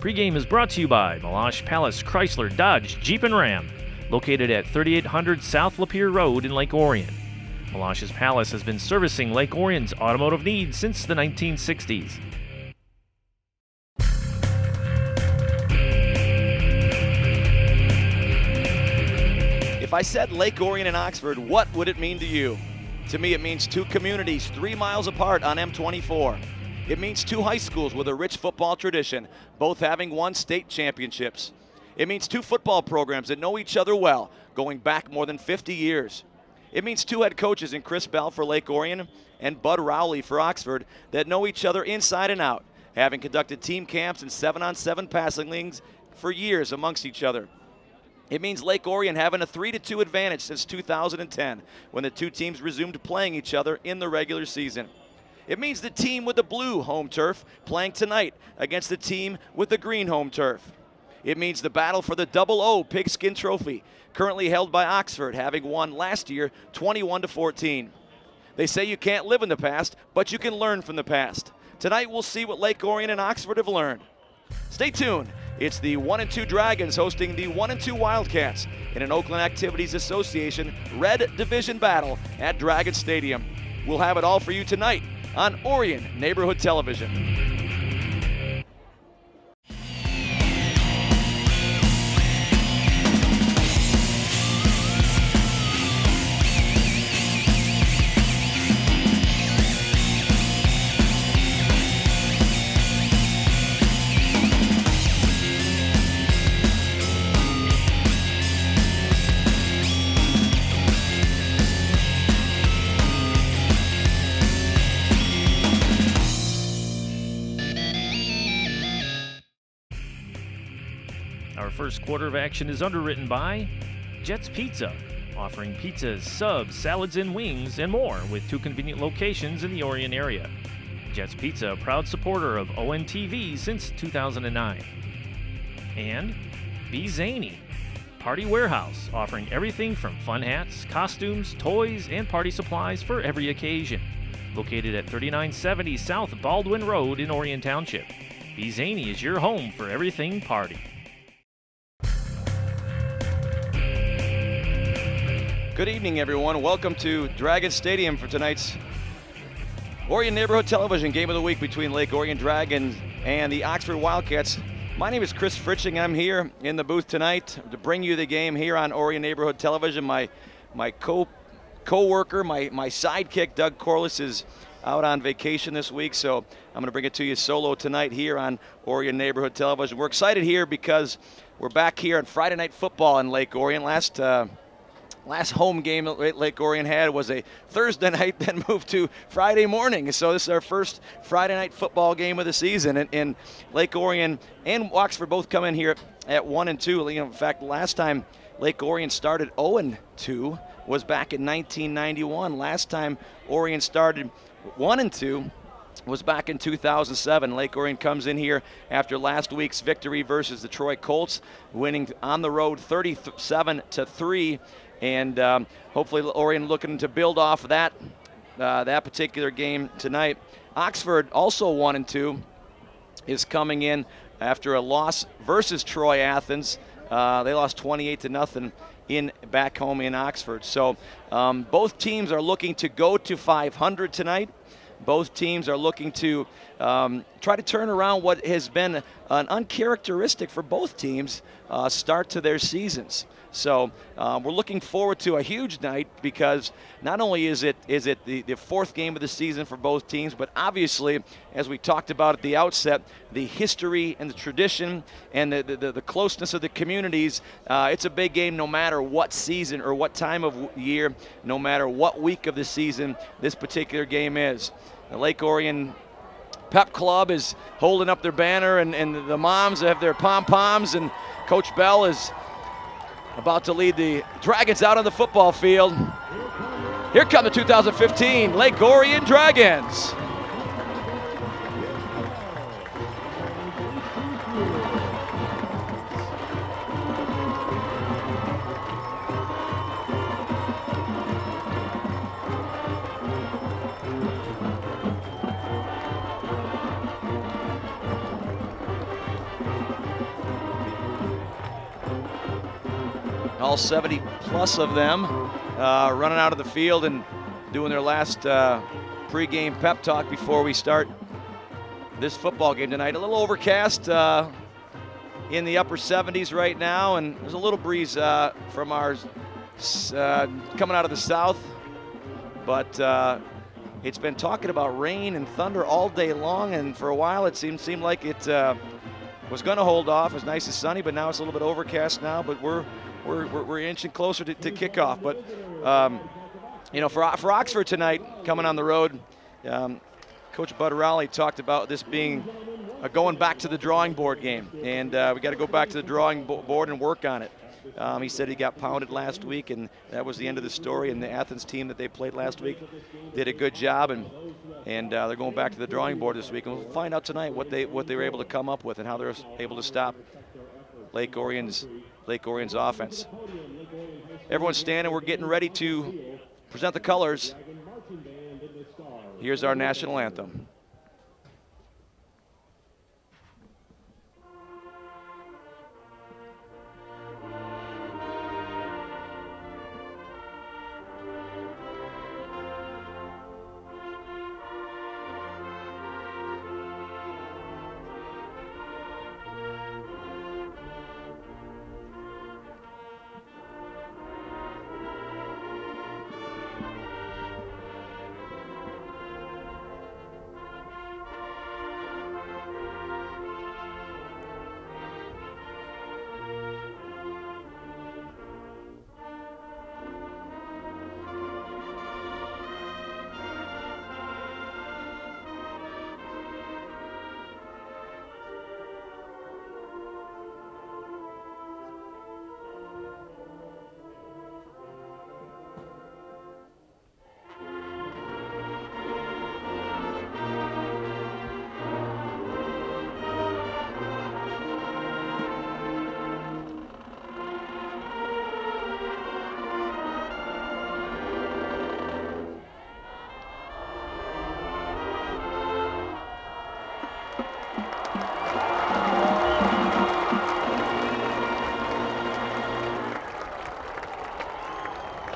Pregame is brought to you by Meloche Palace Chrysler Dodge Jeep and Ram, located at 3800 South Lapeer Road in Lake Orion. Meloche's Palace has been servicing Lake Orion's automotive needs since the 1960s. If I said Lake Orion and Oxford, what would it mean to you? To me, it means two communities 3 miles apart on M24. It means two high schools with a rich football tradition, both having won state championships. It means two football programs that know each other well, going back more than 50 years. It means two head coaches in Chris Bell for Lake Orion and Bud Rowley for Oxford that know each other inside and out, having conducted team camps and 7-on-7 passing leagues for years amongst each other. It means Lake Orion having a 3-2 advantage since 2010, when the two teams resumed playing each other in the regular season. It means the team with the blue home turf playing tonight against the team with the green home turf. It means the battle for the Double O Pigskin Trophy, currently held by Oxford, having won last year 21-14. They say you can't live in the past, but you can learn from the past. Tonight we'll see what Lake Orion and Oxford have learned. Stay tuned. It's the 1-2 Dragons hosting the 1-2 Wildcats in an Oakland Activities Association Red Division battle at Dragon Stadium. We'll have it all for you tonight on Orion Neighborhood Television. Our first quarter of action is underwritten by Jets Pizza, offering pizzas, subs, salads, and wings, and more with two convenient locations in the Orion area. Jets Pizza, a proud supporter of ONTV since 2009. And Be Zany, Party Warehouse, offering everything from fun hats, costumes, toys, and party supplies for every occasion. Located at 3970 South Baldwin Road in Orion Township. Be Zany is your home for everything party. Good evening, everyone. Welcome to Dragon Stadium for tonight's Orion Neighborhood Television Game of the Week between Lake Orion Dragons and the Oxford Wildcats. My name is Chris Fritching. I'm here in the booth tonight to bring you the game here on Orion Neighborhood Television. My co-worker, my sidekick, Doug Corliss, is out on vacation this week, so I'm going to bring it to you solo tonight here on Orion Neighborhood Television. We're excited here because we're back here on Friday Night Football in Lake Orion. Last home game that Lake Orion had was a Thursday night, then moved to Friday morning. So this is our first Friday night football game of the season. And Lake Orion and Oxford both come in here at 1-2. In fact, last time Lake Orion started 0-2 was back in 1991. Last time Orion started 1-2 was back in 2007. Lake Orion comes in here after last week's victory versus the Troy Colts, winning on the road 37-3. And hopefully Orion looking to build off of that particular game tonight. Oxford, also 1-2, is coming in after a loss versus Troy Athens. They lost 28-0 back home in Oxford. So both teams are looking to go to 500 tonight. Both teams are looking to try to turn around what has been an uncharacteristic for both teams start to their seasons. So we're looking forward to a huge night because not only is it the fourth game of the season for both teams, but obviously, as we talked about at the outset, the history and the tradition and the closeness of the communities, it's a big game no matter what season or what time of year, no matter what week of the season this particular game is. The Lake Orion Pep Club is holding up their banner, and the moms have their pom-poms, and Coach Bell is about to lead the Dragons out on the football field. Here come the 2015 Lake Orion Dragons. all 70 plus of them, running out of the field and doing their last pregame pep talk before we start this football game tonight. A little overcast in the upper 70s right now, and there's a little breeze from ours coming out of the south, but it's been talking about rain and thunder all day long, and for a while it seemed like it was going to hold off. It was nice and sunny, but now it's a little bit overcast now, but we're inching closer to kickoff. But you know, for Oxford tonight, coming on the road, Coach Bud Rowley talked about this being a going back to the drawing board game, and we got to go back to the drawing board and work on it. He said he got pounded last week, and that was the end of the story. And the Athens team that they played last week did a good job, and they're going back to the drawing board this week. And we'll find out tonight what they were able to come up with and how they're able to stop Lake Orion's offense. Everyone's standing. We're getting ready to present the colors. Here's our national anthem.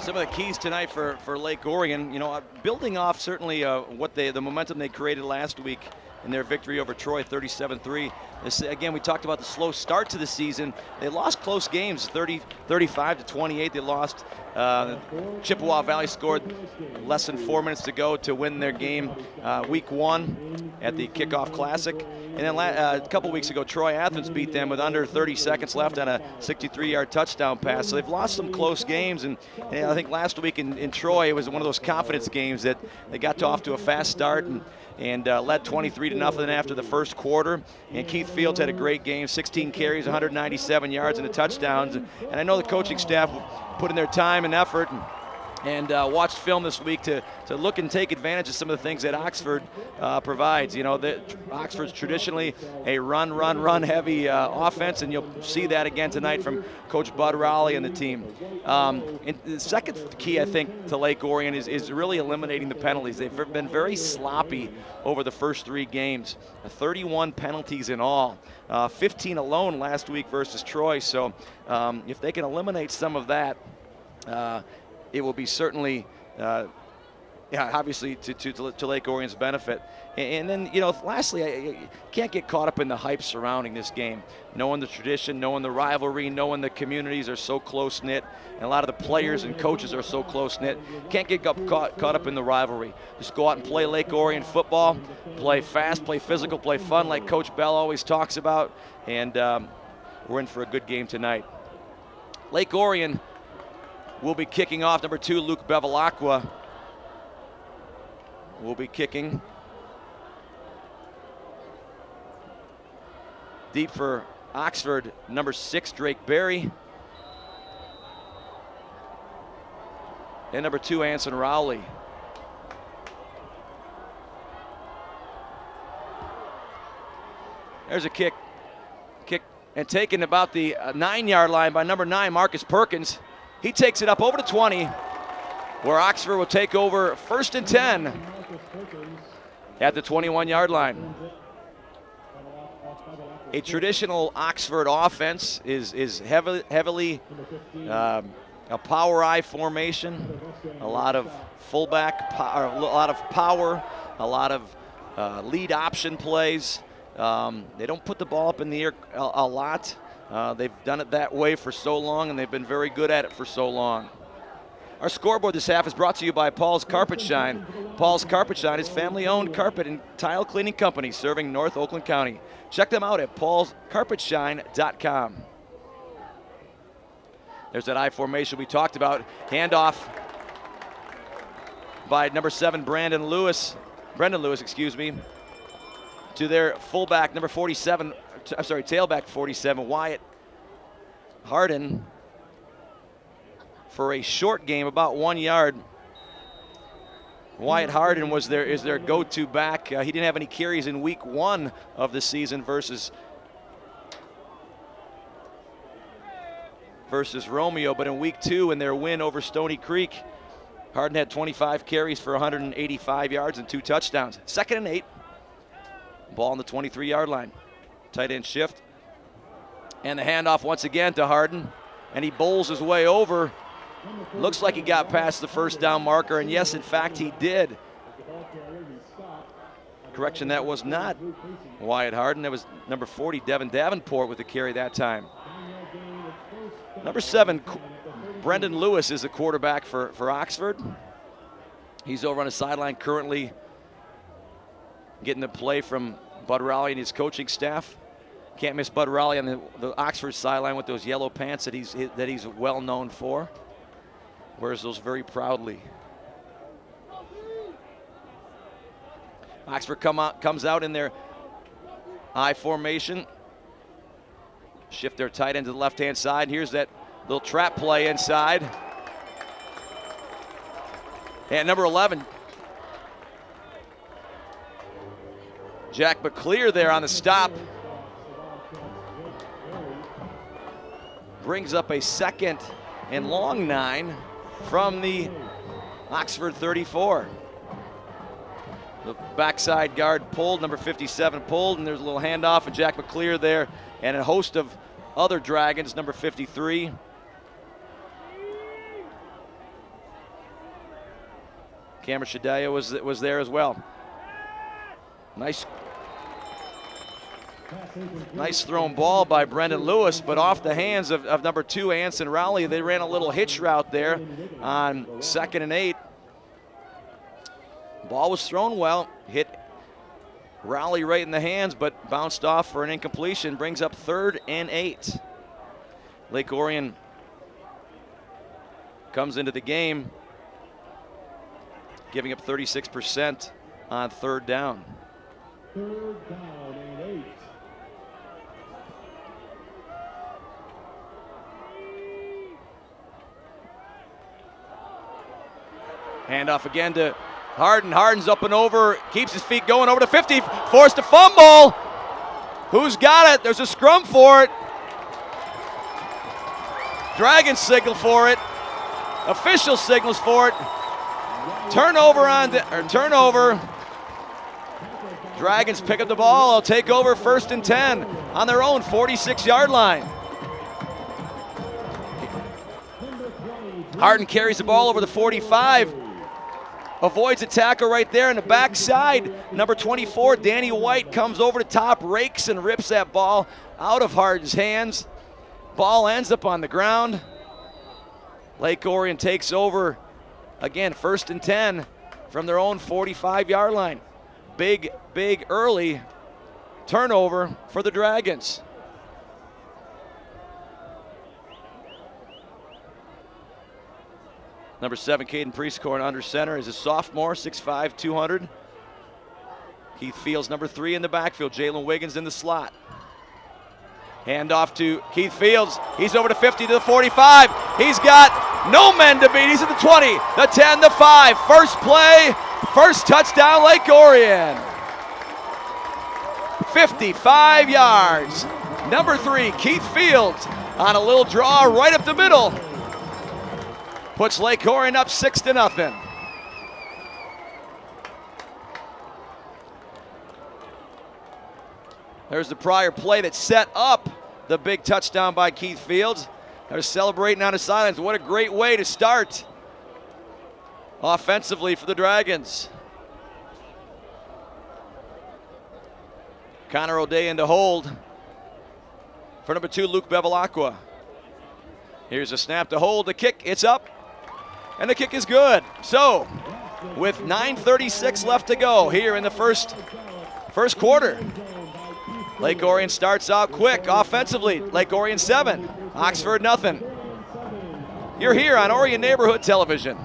Some of the keys tonight for Lake Orion, you know, building off certainly the momentum they created last week in their victory over Troy, 37-3. Again, we talked about the slow start to the season. They lost close games, 35-28. They lost. Chippewa Valley scored less than 4 minutes to go to win their game week 1 at the Kickoff Classic. And then a couple weeks ago, Troy Athens beat them with under 30 seconds left on a 63-yard touchdown pass. So they've lost some close games. And I think last week in Troy, it was one of those confidence games that they got off to a fast start and led 23-0 after the first quarter. And Keith Fields had a great game, 16 carries, 197 yards, and a touchdowns. And I know the coaching staff put in their time and effort and watched film this week to look and take advantage of some of the things that Oxford provides. You know, Oxford's traditionally a run heavy offense, and you'll see that again tonight from Coach Bud Rowley and the team. And the second key, I think, to Lake Orion is really eliminating the penalties. They've been very sloppy over the first 3 games, 31 penalties in all, 15 alone last week versus Troy. So if they can eliminate some of that, it will be certainly, obviously to Lake Orion's benefit. And then, you know, lastly, you can't get caught up in the hype surrounding this game. Knowing the tradition, knowing the rivalry, knowing the communities are so close-knit, and a lot of the players and coaches are so close-knit. Can't get caught up in the rivalry. Just go out and play Lake Orion football, play fast, play physical, play fun like Coach Bell always talks about, and we're in for a good game tonight. Lake Orion will be kicking off. Number 2, Luke Bevilacqua will be kicking. Deep for Oxford, number 6, Drake Berry. And number 2, Anson Rowley. There's a kick and taken about the 9-yard line by number 9, Marcus Perkins. He takes it up over to 20, where Oxford will take over 1st and 10 at the 21-yard line. a traditional Oxford offense is heavily a power I formation, a lot of fullback, a lot of power, a lot of lead option plays. They don't put the ball up in the air a lot. They've done it that way for so long, and they've been very good at it for so long. Our scoreboard this half is brought to you by Paul's Carpet Shine. Paul's Carpet Shine is family-owned carpet and tile cleaning company serving North Oakland County. Check them out at paulscarpetshine.com. There's that I formation we talked about. Handoff by number 7, Brendan Lewis, to their fullback, number 47, tailback 47, Wyatt Harden, for a short game, about 1 yard. Wyatt Harden is their go-to back. He didn't have any carries in week 1 of the season versus Romeo, but in week 2 in their win over Stony Creek, Harden had 25 carries for 185 yards and 2 touchdowns. 2nd and 8. Ball on the 23-yard line. Tight end shift. And the handoff once again to Harden. And he bowls his way over. Looks like he got past the first down marker. And yes, in fact, he did. Correction, that was not Wyatt Harden. That was number 40, Devin Davenport, with the carry that time. Number 7, Brendan Lewis, is the quarterback for Oxford. He's over on the sideline currently getting the play from Bud Raleigh and his coaching staff. Can't miss Bud Raleigh on the Oxford sideline with those yellow pants that he's well known for. Wears those very proudly. Oxford comes out in their I formation. Shift their tight end to the left-hand side. Here's that little trap play inside. And number 11, Jack McClear there on the stop. Brings up a 2nd and long 9 from the Oxford 34. The backside guard pulled, number 57 pulled, and there's a little handoff, and Jack McClear there, and a host of other Dragons, number 53. Cameron Shadaya was there as well. Nice thrown ball by Brendan Lewis, but off the hands of number 2, Anson Rowley. They ran a little hitch route there on 2nd and 8. Ball was thrown well, hit Rowley right in the hands, but bounced off for an incompletion. Brings up 3rd and 8. Lake Orion comes into the game, giving up 36% on 3rd down. 3rd down and 8. Handoff again to Harden. Harden's up and over, keeps his feet going over to 50, forced to fumble. Who's got it? There's a scrum for it. Dragons signal for it. Official signals for it. Turnover. Dragons pick up the ball. They'll take over 1st and 10 on their own 46-yard line. Harden carries the ball over the 45. Avoids a tackle right there in the backside. Number 24, Danny White, comes over the top, rakes and rips that ball out of Harden's hands. Ball ends up on the ground. Lake Orion takes over again, 1st and 10 from their own 45-yard line. Big early turnover for the Dragons. Number 7, Caden Priestcorn, under center, is a sophomore, 6'5", 200. Keith Fields, number 3 in the backfield. Jalen Wiggins in the slot. Handoff to Keith Fields. He's over to 50 to the 45. He's got no men to beat. He's at the 20, the 10, the 5. First play, first touchdown, Lake Orion. 55 yards. Number 3, Keith Fields, on a little draw right up the middle. Puts Lake Orion up 6-0. There's the prior play that set up the big touchdown by Keith Fields. They're celebrating on the sidelines. What a great way to start offensively for the Dragons. Connor O'Day into hold for number 2, Luke Bevilacqua. Here's a snap to hold, the kick, it's up, and the kick is good. So, with 9:36 left to go here in the first quarter, Lake Orion starts out quick offensively. Lake Orion 7, Oxford nothing. You're here on Orion Neighborhood Television.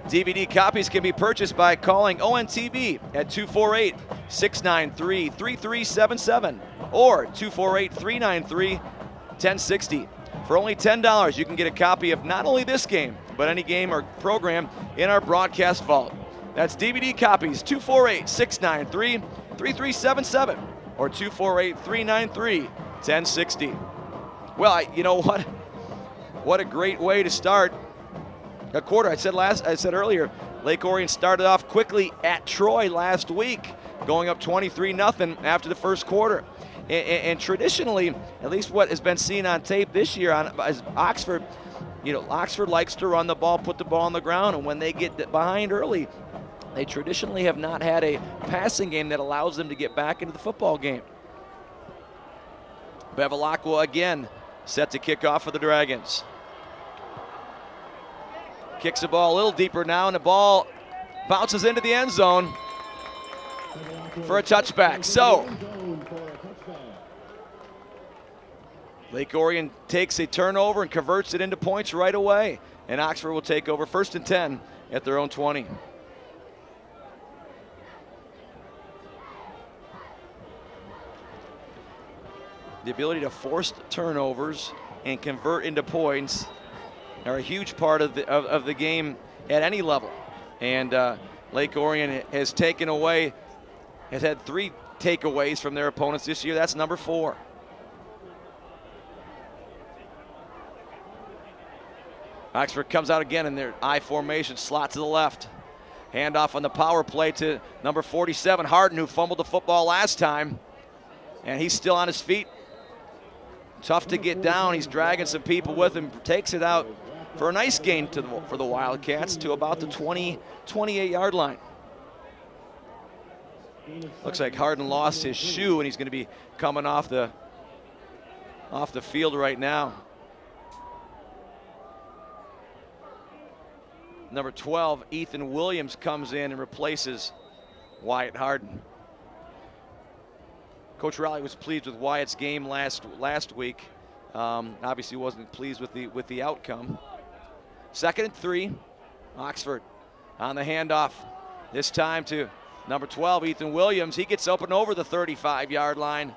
DVD copies can be purchased by calling ONTV at 248-693-3377 or 248-393-1060. For only $10, you can get a copy of not only this game, but any game or program in our broadcast vault. That's DVD copies, 248-693-3377 or 248-393-1060. Well, you know what? What a great way to start a quarter. I said earlier, Lake Orion started off quickly at Troy last week, going up 23-0 after the first quarter. And traditionally, at least what has been seen on tape this year, as Oxford, Oxford likes to run the ball, put the ball on the ground, and when they get behind early, they traditionally have not had a passing game that allows them to get back into the football game. Bevilacqua again set to kick off for the Dragons. Kicks the ball a little deeper now, and the ball bounces into the end zone for a touchback. So, Lake Orion takes a turnover and converts it into points right away, and Oxford will take over 1st and 10 at their own 20. The ability to force turnovers and convert into points are a huge part of the game at any level. And Lake Orion has had 3 takeaways from their opponents this year. That's number 4. Oxford comes out again in their I formation, slot to the left. Handoff on the power play to number 47, Harden, who fumbled the football last time. And he's still on his feet. Tough to get down. He's dragging some people with him. Takes it out for a nice gain for the Wildcats to about the 28-yard line. Looks like Harden lost his shoe, and he's going to be coming off the field right now. Number 12, Ethan Williams, comes in and replaces Wyatt Harden. Coach Rowley was pleased with Wyatt's game last week. Obviously wasn't pleased with the outcome. 2nd and 3, Oxford on the handoff. This time to number 12, Ethan Williams. He gets open over the 35-yard line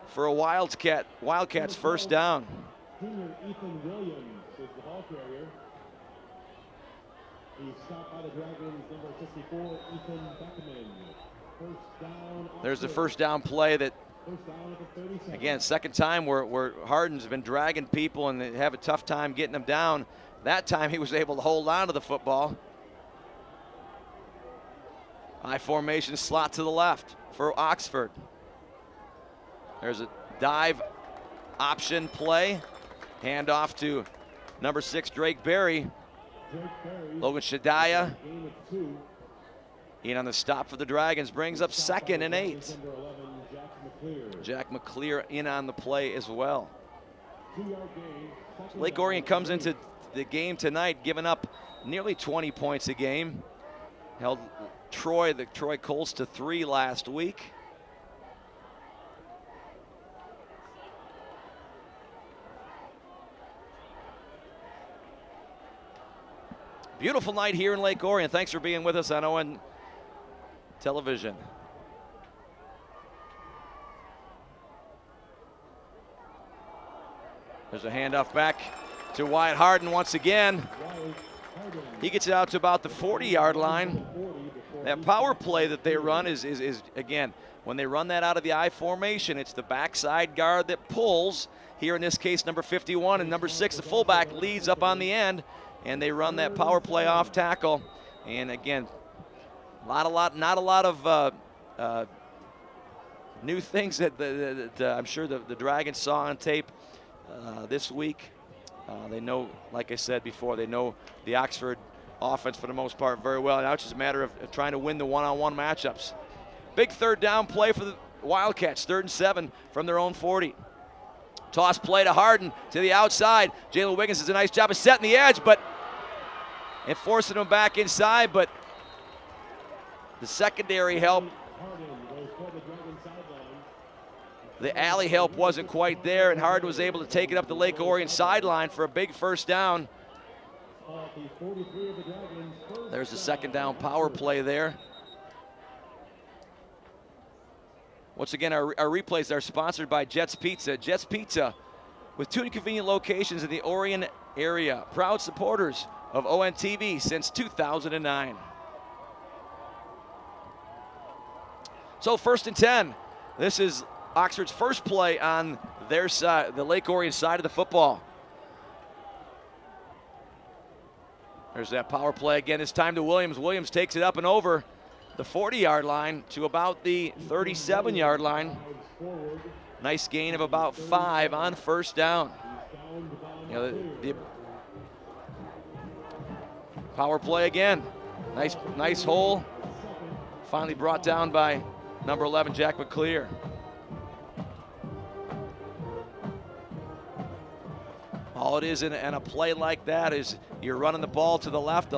for a Wildcats first down. Junior Ethan Williams is the ball carrier. He's stopped by the Dragons, number 54, Ethan Beckman. First down. There's the first down play that, again, second time where Harden's been dragging people and they have a tough time getting them down. That time he was able to hold on to the football. I formation slot to the left for Oxford. There's a dive option play. Hand off to number 6, Drake Berry. Logan Shadaya in on the stop for the Dragons, brings up 2nd and 8. Jack McClear in on the play as well. Lake Orion comes into the game tonight giving up nearly 20 points a game. Held the Troy Colts to 3 last week. Beautiful night here in Lake Orion. Thanks for being with us on ON Television. There's a handoff back to Wyatt Harden once again. He gets it out to about the 40-yard line. That power play that they run is again, when they run that out of the I formation, it's the backside guard that pulls. Here in this case, number 51 and number 6, the fullback, leads up on the end, and they run that power play off tackle. And again, not a lot of new things that I'm sure the Dragons saw on tape this week. They know, like I said before, they know the Oxford offense for the most part very well. Now it's just a matter of trying to win the one-on-one matchups. Big third down play for the Wildcats, 3rd and 7 from their own 40. Toss play to Harden to the outside. Jalen Wiggins does a nice job of setting the edge, and forcing him back inside, but the secondary help, the alley help wasn't quite there, and Harden was able to take it up the Lake Orion sideline for a big first down. There's the second down power play there. Once again, our replays are sponsored by Jets Pizza. Jets Pizza, with 2 convenient locations in the Orion area. Proud supporters of ONTV since 2009. So 1st and 10. This is Oxford's first play on their side, the Lake Orion side of the football. There's that power play again. This time to Williams. Williams takes it up and over the 40-yard line to about the 37-yard line. Nice gain of about 5 on first down. You know, the power play again. Nice hole. Finally brought down by number 11, Jack McClear. All it is in a play like that is you're running the ball to the left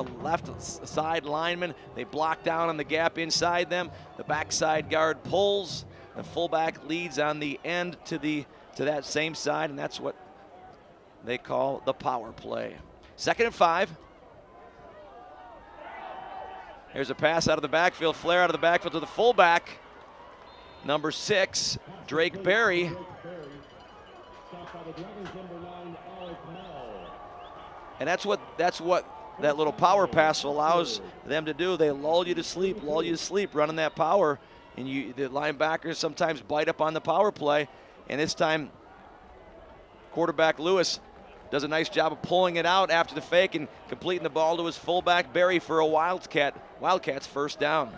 side lineman. They block down on the gap inside them. The backside guard pulls. The fullback leads on the end to that same side, and that's what they call the power play. 2nd and 5. Here's a pass out of the backfield, flare out of the backfield to the fullback. Number 6, Drake Berry. And that's what that little power pass allows them to do. They lull you to sleep, running that power. And the linebackers sometimes bite up on the power play. And this time, quarterback Lewis does a nice job of pulling it out after the fake and completing the ball to his fullback Berry for a Wildcats first down.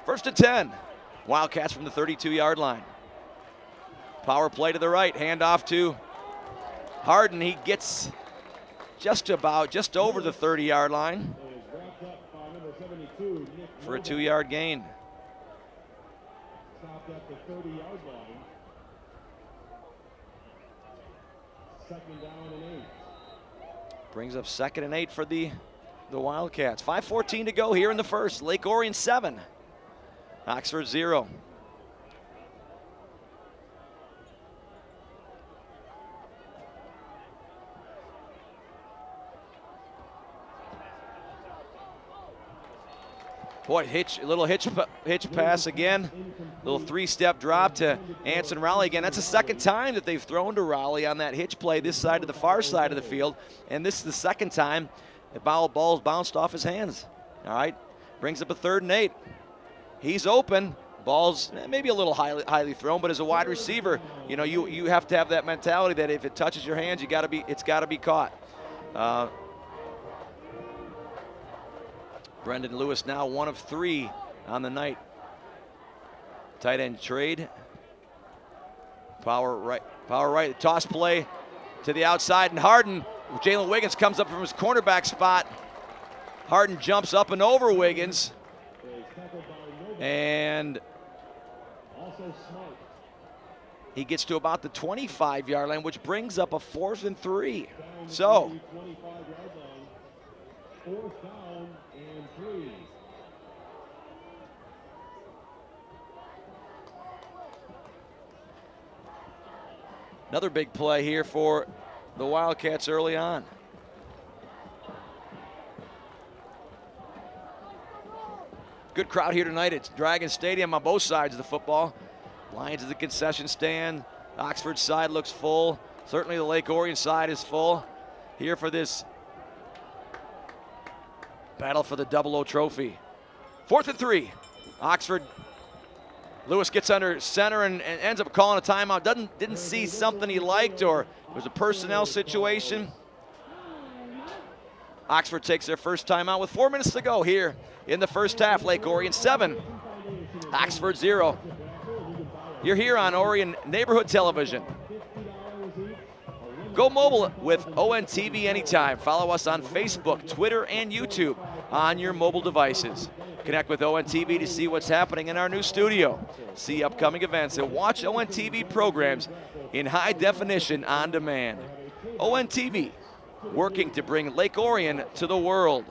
1st and 10. Wildcats from the 32-yard line. Power play to the right, handoff to Harden. He gets just over the 30-yard line for a 2-yard gain. Stopped at the 30-yard line. 2nd down and 8. Brings up 2nd and 8 for the Wildcats. 5:14 to go here in the first. Lake Orion 7, Oxford 0. Boy, little hitch pass again. Little 3-step drop to Anson Raleigh again. That's the 2nd time that they've thrown to Raleigh on that hitch play this side to the far side of the field. And this is the 2nd time the ball's bounced off his hands. All right, brings up a 3rd and 8. He's open. Ball's maybe a little highly thrown, but as a wide receiver, you know, you have to have that mentality that if it touches your hands, it's got to be caught. Brendan Lewis now 1 of 3 on the night. Tight end trade. Power right. Toss play to the outside, and Harden. Jalen Wiggins comes up from his cornerback spot. Harden jumps up and over Wiggins. And he gets to about the 25-yard line, which brings up a 4th and 3. So 4th down and 3. another big play here for the Wildcats early on. Good crowd here tonight at Dragon Stadium on both sides of the football. Lions at the concession stand. The Oxford side looks full. Certainly the Lake Orion side is full here for this battle for the 00 trophy. 4th and 3. Oxford. Lewis gets under center and ends up calling a timeout. Didn't see something he liked, or it was a personnel situation. Oxford takes their first timeout with 4 minutes to go here in the first half. Lake Orion 7, Oxford 0. You're here on Orion Neighborhood Television. Go mobile with ONTV anytime. Follow us on Facebook, Twitter, and YouTube on your mobile devices. Connect with ONTV to see what's happening in our new studio, see upcoming events, and watch ONTV programs in high definition on demand. ONTV, working to bring Lake Orion to the world.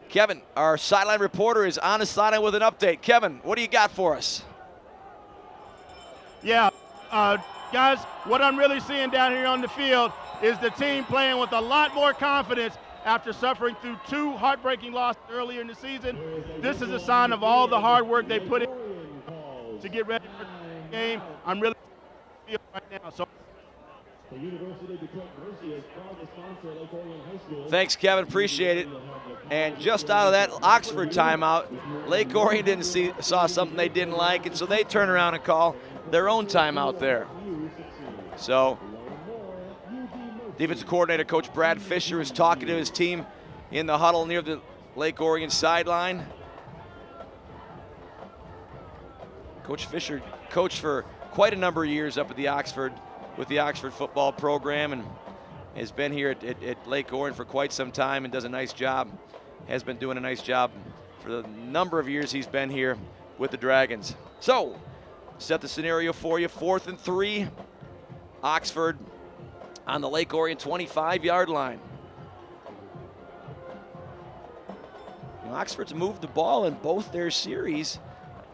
Kevin, our sideline reporter, is on the sideline with an update. Kevin, what do you got for us? Yeah, guys, what I'm really seeing down here on the field is the team playing with a lot more confidence after suffering through 2 heartbreaking losses earlier in the season. This is a sign of all the hard work they put in to get ready for the game. I'm really feeling right now. So. Thanks, Kevin. Appreciate it. And just out of that Oxford timeout, Lake Orion saw something they didn't like, and so they turn around and call their own timeout there. So, defensive coordinator Coach Brad Fisher is talking to his team in the huddle near the Lake Orion sideline. Coach Fisher coached for quite a number of years up at the Oxford with the Oxford football program, and has been here at Lake Orion for quite some time and does a nice job, has been doing a nice job for the number of years he's been here with the Dragons. So, set the scenario for you. 4th and 3, Oxford on the Lake Orion 25-yard line. Oxford's moved the ball in both their series.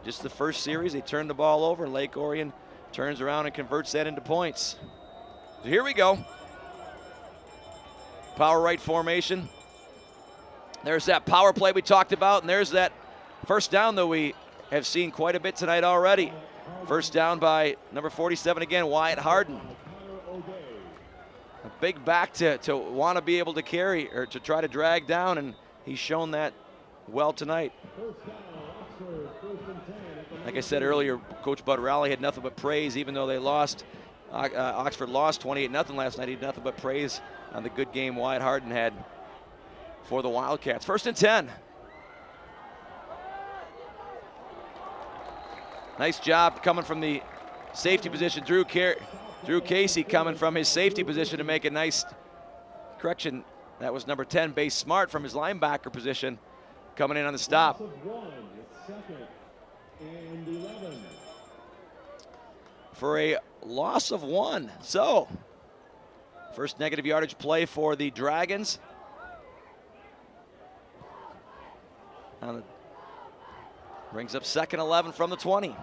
Just the first series, they turned the ball over, and Lake Orion turns around and converts that into points. So here we go. Power right formation. There's that power play we talked about, and there's that first down that we have seen quite a bit tonight already. First down by number 47 again, Wyatt Harden. A big back to want to be able to carry or to try to drag down, and he's shown that well tonight. Like I said earlier, Coach Bud Rowley had nothing but praise, even though they lost. Oxford lost 28-0 last night. He had nothing but praise on the good game Wyatt Harden had for the Wildcats. 1st and 10. Nice job coming from the safety position. Drew Casey coming from his safety position to make a nice correction. That was number 10, Base Smart, from his linebacker position, coming in on the stop. For a loss of 1. So, first negative yardage play for the Dragons. Brings up 2nd 11 from the 20.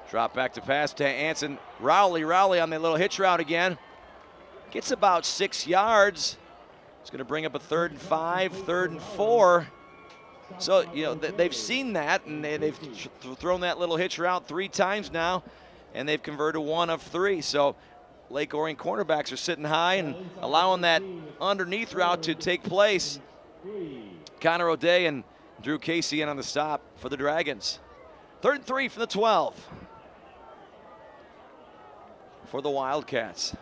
Drop back to pass to Anson. Rowley on the little hitch route again. Gets about 6 yards. It's going to bring up a 3rd and 5, 3rd and 4. So, you know, they've seen that, and they've thrown that little hitch route 3 times now, and they've converted 1 of 3. So Lake Orion cornerbacks are sitting high and allowing that underneath route to take place. Connor O'Day and Drew Casey in on the stop for the Dragons. 3rd and 3 from the 12 for the Wildcats.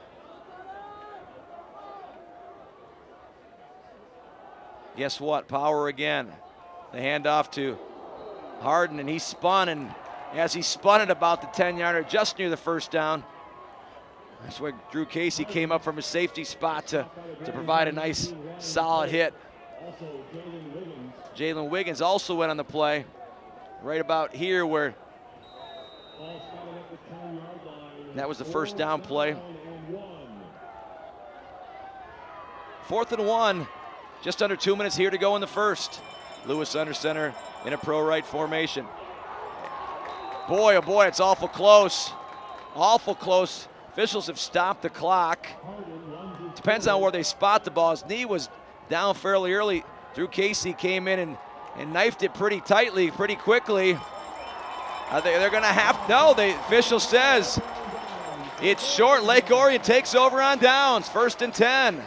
Guess what? Power again. The handoff to Harden, and he spun, and as he spun it about the 10-yarder, just near the first down, that's where Drew Casey came up from his safety spot to provide a nice, solid hit. Jalen Wiggins also went on the play, right about here where that was the first down play. 4th and 1. Just under 2 minutes here to go in the first. Lewis under center in a pro right formation. Boy, oh boy, it's awful close. Awful close. Officials have stopped the clock. Depends on where they spot the ball. His knee was down fairly early. Drew Casey came in and knifed it pretty tightly, pretty quickly. They're going to have, no, the official says it's short. Lake Orion takes over on downs. 1st and 10.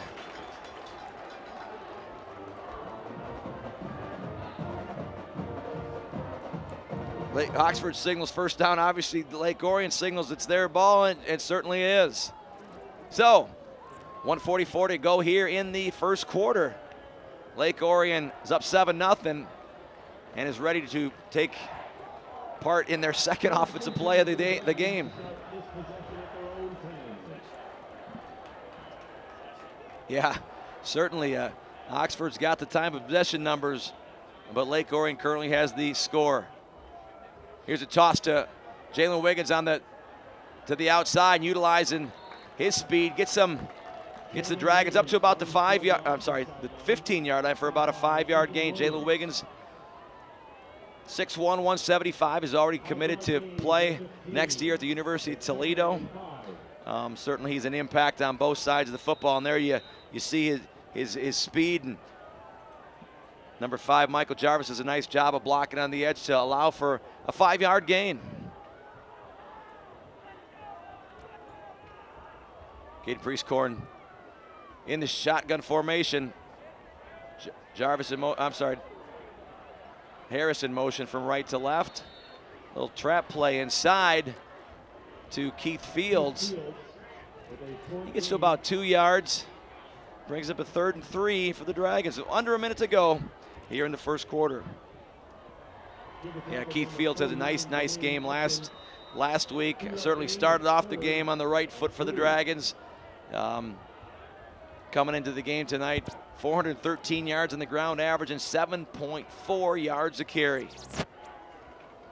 Oxford signals first down. Obviously, Lake Orion signals it's their ball, and it certainly is. So, 1:44 to go here in the first quarter. Lake Orion is up 7-0 and is ready to take part in their second offensive play of the game. Yeah, certainly Oxford's got the time of possession numbers, but Lake Orion currently has the score. Here's a toss to Jalen Wiggins to the outside, utilizing his speed, gets the Dragons up to about the 15-yard line for about a 5-yard gain. Jalen Wiggins, 6'1", 175, is already committed to play next year at the University of Toledo. Certainly he's an impact on both sides of the football, and there you see his speed. And number 5, Michael Jarvis, does a nice job of blocking on the edge to allow for a 5-yard gain. Caden Priestcorn in the shotgun formation. Harris in motion from right to left. Little trap play inside to Keith Fields. He gets to about 2 yards. Brings up a 3rd and 3 for the Dragons. Under a minute to go here in the first quarter. Yeah, Keith Fields has a nice game last week. Certainly started off the game on the right foot for the Dragons. Coming into the game tonight, 413 yards on the ground, averaging 7.4 yards a carry.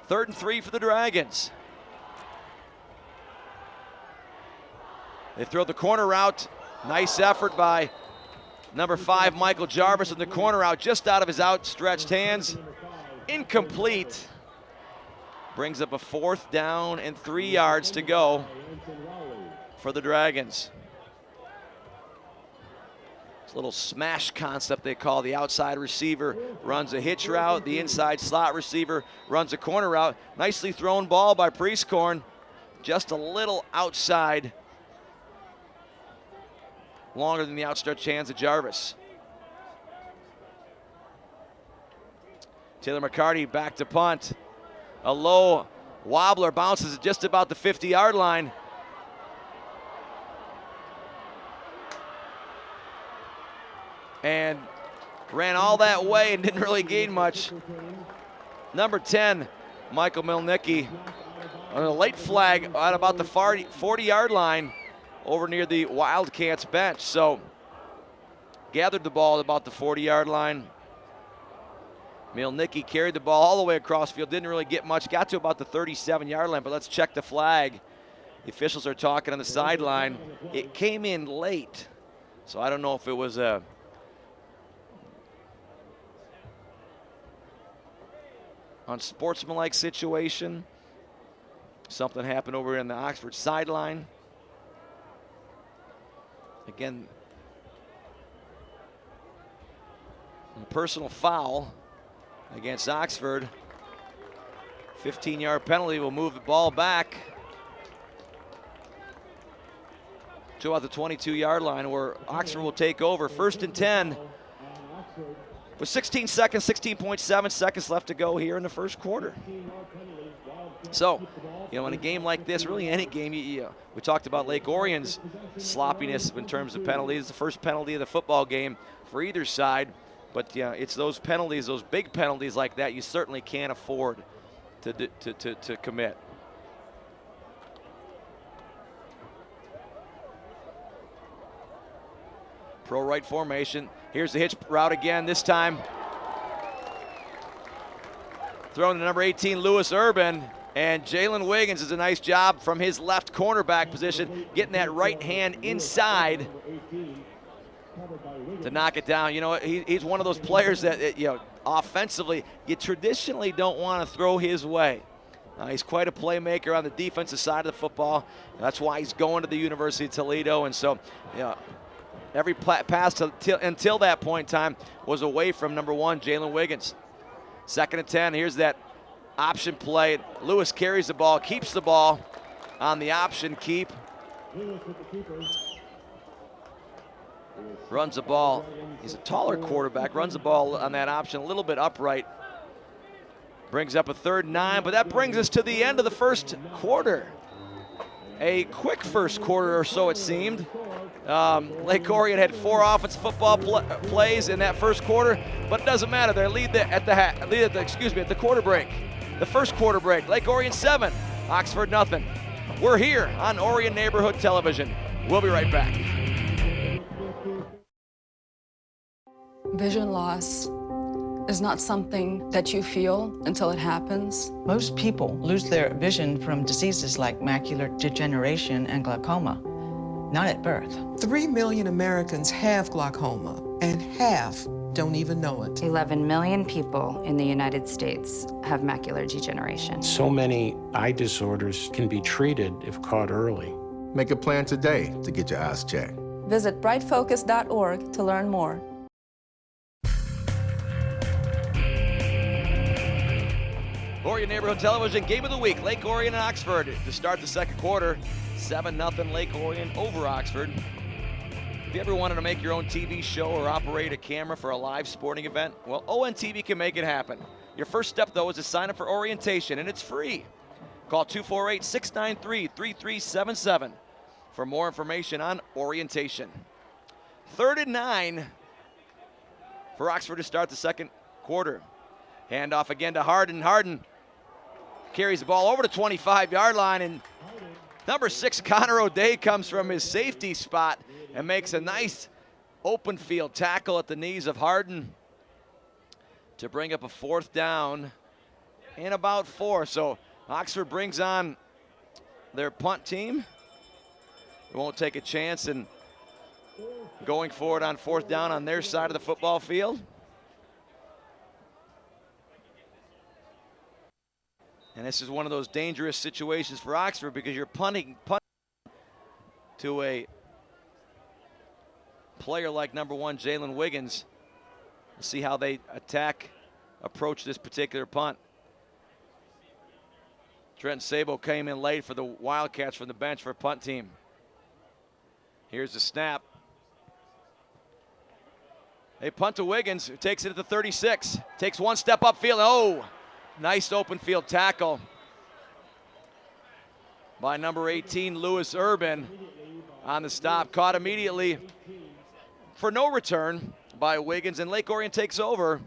3rd and 3 for the Dragons. They throw the corner route. Nice effort by number 5, Michael Jarvis, in the corner route, just out of his outstretched hands. Incomplete. Brings up a 4th down and 3 yards to go for the Dragons. Little smash concept they call. The outside receiver runs a hitch route. The inside slot receiver runs a corner route. Nicely thrown ball by Priestcorn. Just a little outside. Longer than the outstretched hands of Jarvis. Taylor McCarty back to punt. A low wobbler, bounces at just about the 50-yard line. And ran all that way and didn't really gain much. Number 10, Michael Milnicki, on a late flag at about the 40-yard line over near the Wildcats bench. So gathered the ball at about the 40-yard line. Milnicki carried the ball all the way across field, didn't really get much, got to about the 37-yard line, but let's check the flag. The officials are talking on the sideline. It came in late, so I don't know if it was a unsportsmanlike situation. Something happened over in the Oxford sideline. Again, a personal foul against Oxford. 15-yard penalty will move the ball back to about the 22-yard line, where Oxford will take over. 1st and 10. With 16 seconds, 16.7 seconds left to go here in the first quarter. So, you know, in a game like this, really any game, we talked about Lake Orion's sloppiness in terms of penalties. The first penalty of the football game for either side. But yeah, it's those penalties, those big penalties like that, you certainly can't afford to commit. Pro right formation. Here's the hitch route again, this time throwing to number 18, Lewis Urban. And Jalen Wiggins does a nice job from his left cornerback position, getting that right hand inside to knock it down. You know, he's one of those players that, you know, offensively, you traditionally don't want to throw his way. He's quite a playmaker on the defensive side of the football. That's why he's going to the University of Toledo. And so, yeah, every pass until that point in time was away from number 1, Jalen Wiggins. 2nd and 10. Here's that option play. Lewis carries the ball, keeps the ball on the option keep. Runs the ball. He's a taller quarterback. Runs the ball on that option a little bit upright. Brings up a 3rd and 9, but that brings us to the end of the first quarter. A quick first quarter or so, it seemed. Lake Orion had 4 offensive football plays in that first quarter, but it doesn't matter. They lead at the quarter break. The first quarter break. Lake Orion 7, Oxford nothing. We're here on Orion Neighborhood Television. We'll be right back. Vision loss is not something that you feel until it happens. Most people lose their vision from diseases like macular degeneration and glaucoma, not at birth. 3 million Americans have glaucoma, and half don't even know it. 11 million people in the United States have macular degeneration. So many eye disorders can be treated if caught early. Make a plan today to get your eyes checked. Visit brightfocus.org to learn more. Orion Neighborhood Television Game of the Week, Lake Orion and Oxford to start the second quarter. 7-0 Lake Orion over Oxford. If you ever wanted to make your own TV show or operate a camera for a live sporting event, well, ONTV can make it happen. Your first step, though, is to sign up for orientation, and it's free. Call 248-693-3377 for more information on orientation. 3rd and 9 for Oxford to start the second quarter. Handoff again to Harden. Harden carries the ball over the 25-yard line, and number 6, Connor O'Day, comes from his safety spot and makes a nice open field tackle at the knees of Harden to bring up a 4th down and about 4. So Oxford brings on their punt team. They won't take a chance in going forward on 4th down on their side of the football field. And this is one of those dangerous situations for Oxford because you're punting to a player like number 1, Jalen Wiggins. We'll see how they approach this particular punt. Trent Sabo came in late for the Wildcats from the bench for punt team. Here's the snap. They punt to Wiggins, who takes it at the 36. Takes one step upfield. Oh! Nice open field tackle by number 18, Lewis Urban, on the stop. Caught immediately for no return by Wiggins, and Lake Orion takes over.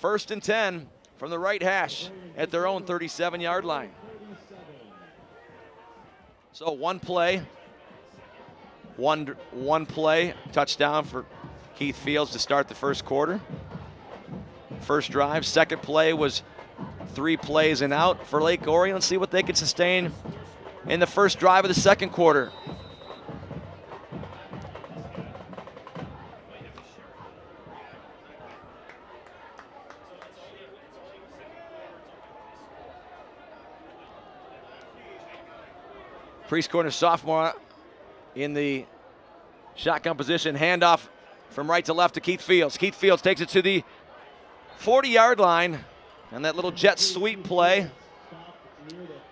1st and 10 from the right hash at their own 37-yard line. So one play, touchdown for Keith Fields to start the first quarter. First drive. Second play was 3 plays and out for Lake Orion. Let's see what they can sustain in the first drive of the second quarter. Priest Corner, sophomore, in the shotgun position. Handoff from right to left to Keith Fields. Keith Fields takes it to the 40-yard line. And that little jet sweep play,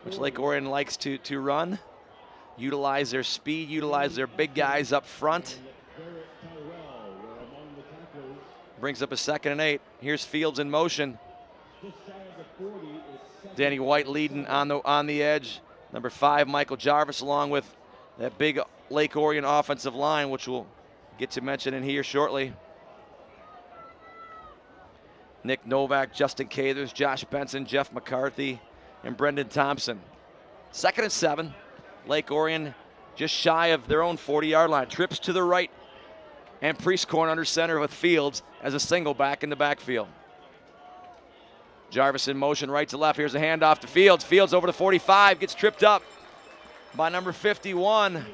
which Lake Orion likes to run. Utilize their speed, utilize their big guys up front. Brings up a 2nd and 8. Here's Fields in motion. Danny White leading on the edge. Number 5, Michael Jarvis, along with that big Lake Orion offensive line, which we'll get to mention in here shortly. Nick Novak, Justin Cathers, Josh Benson, Jeff McCarthy, and Brendan Thompson. 2nd and 7. Lake Orion just shy of their own 40-yard line. Trips to the right, and Priest Corn under center with Fields as a single back in the backfield. Jarvis in motion right to left. Here's a handoff to Fields. Fields over to 45, gets tripped up by number 41.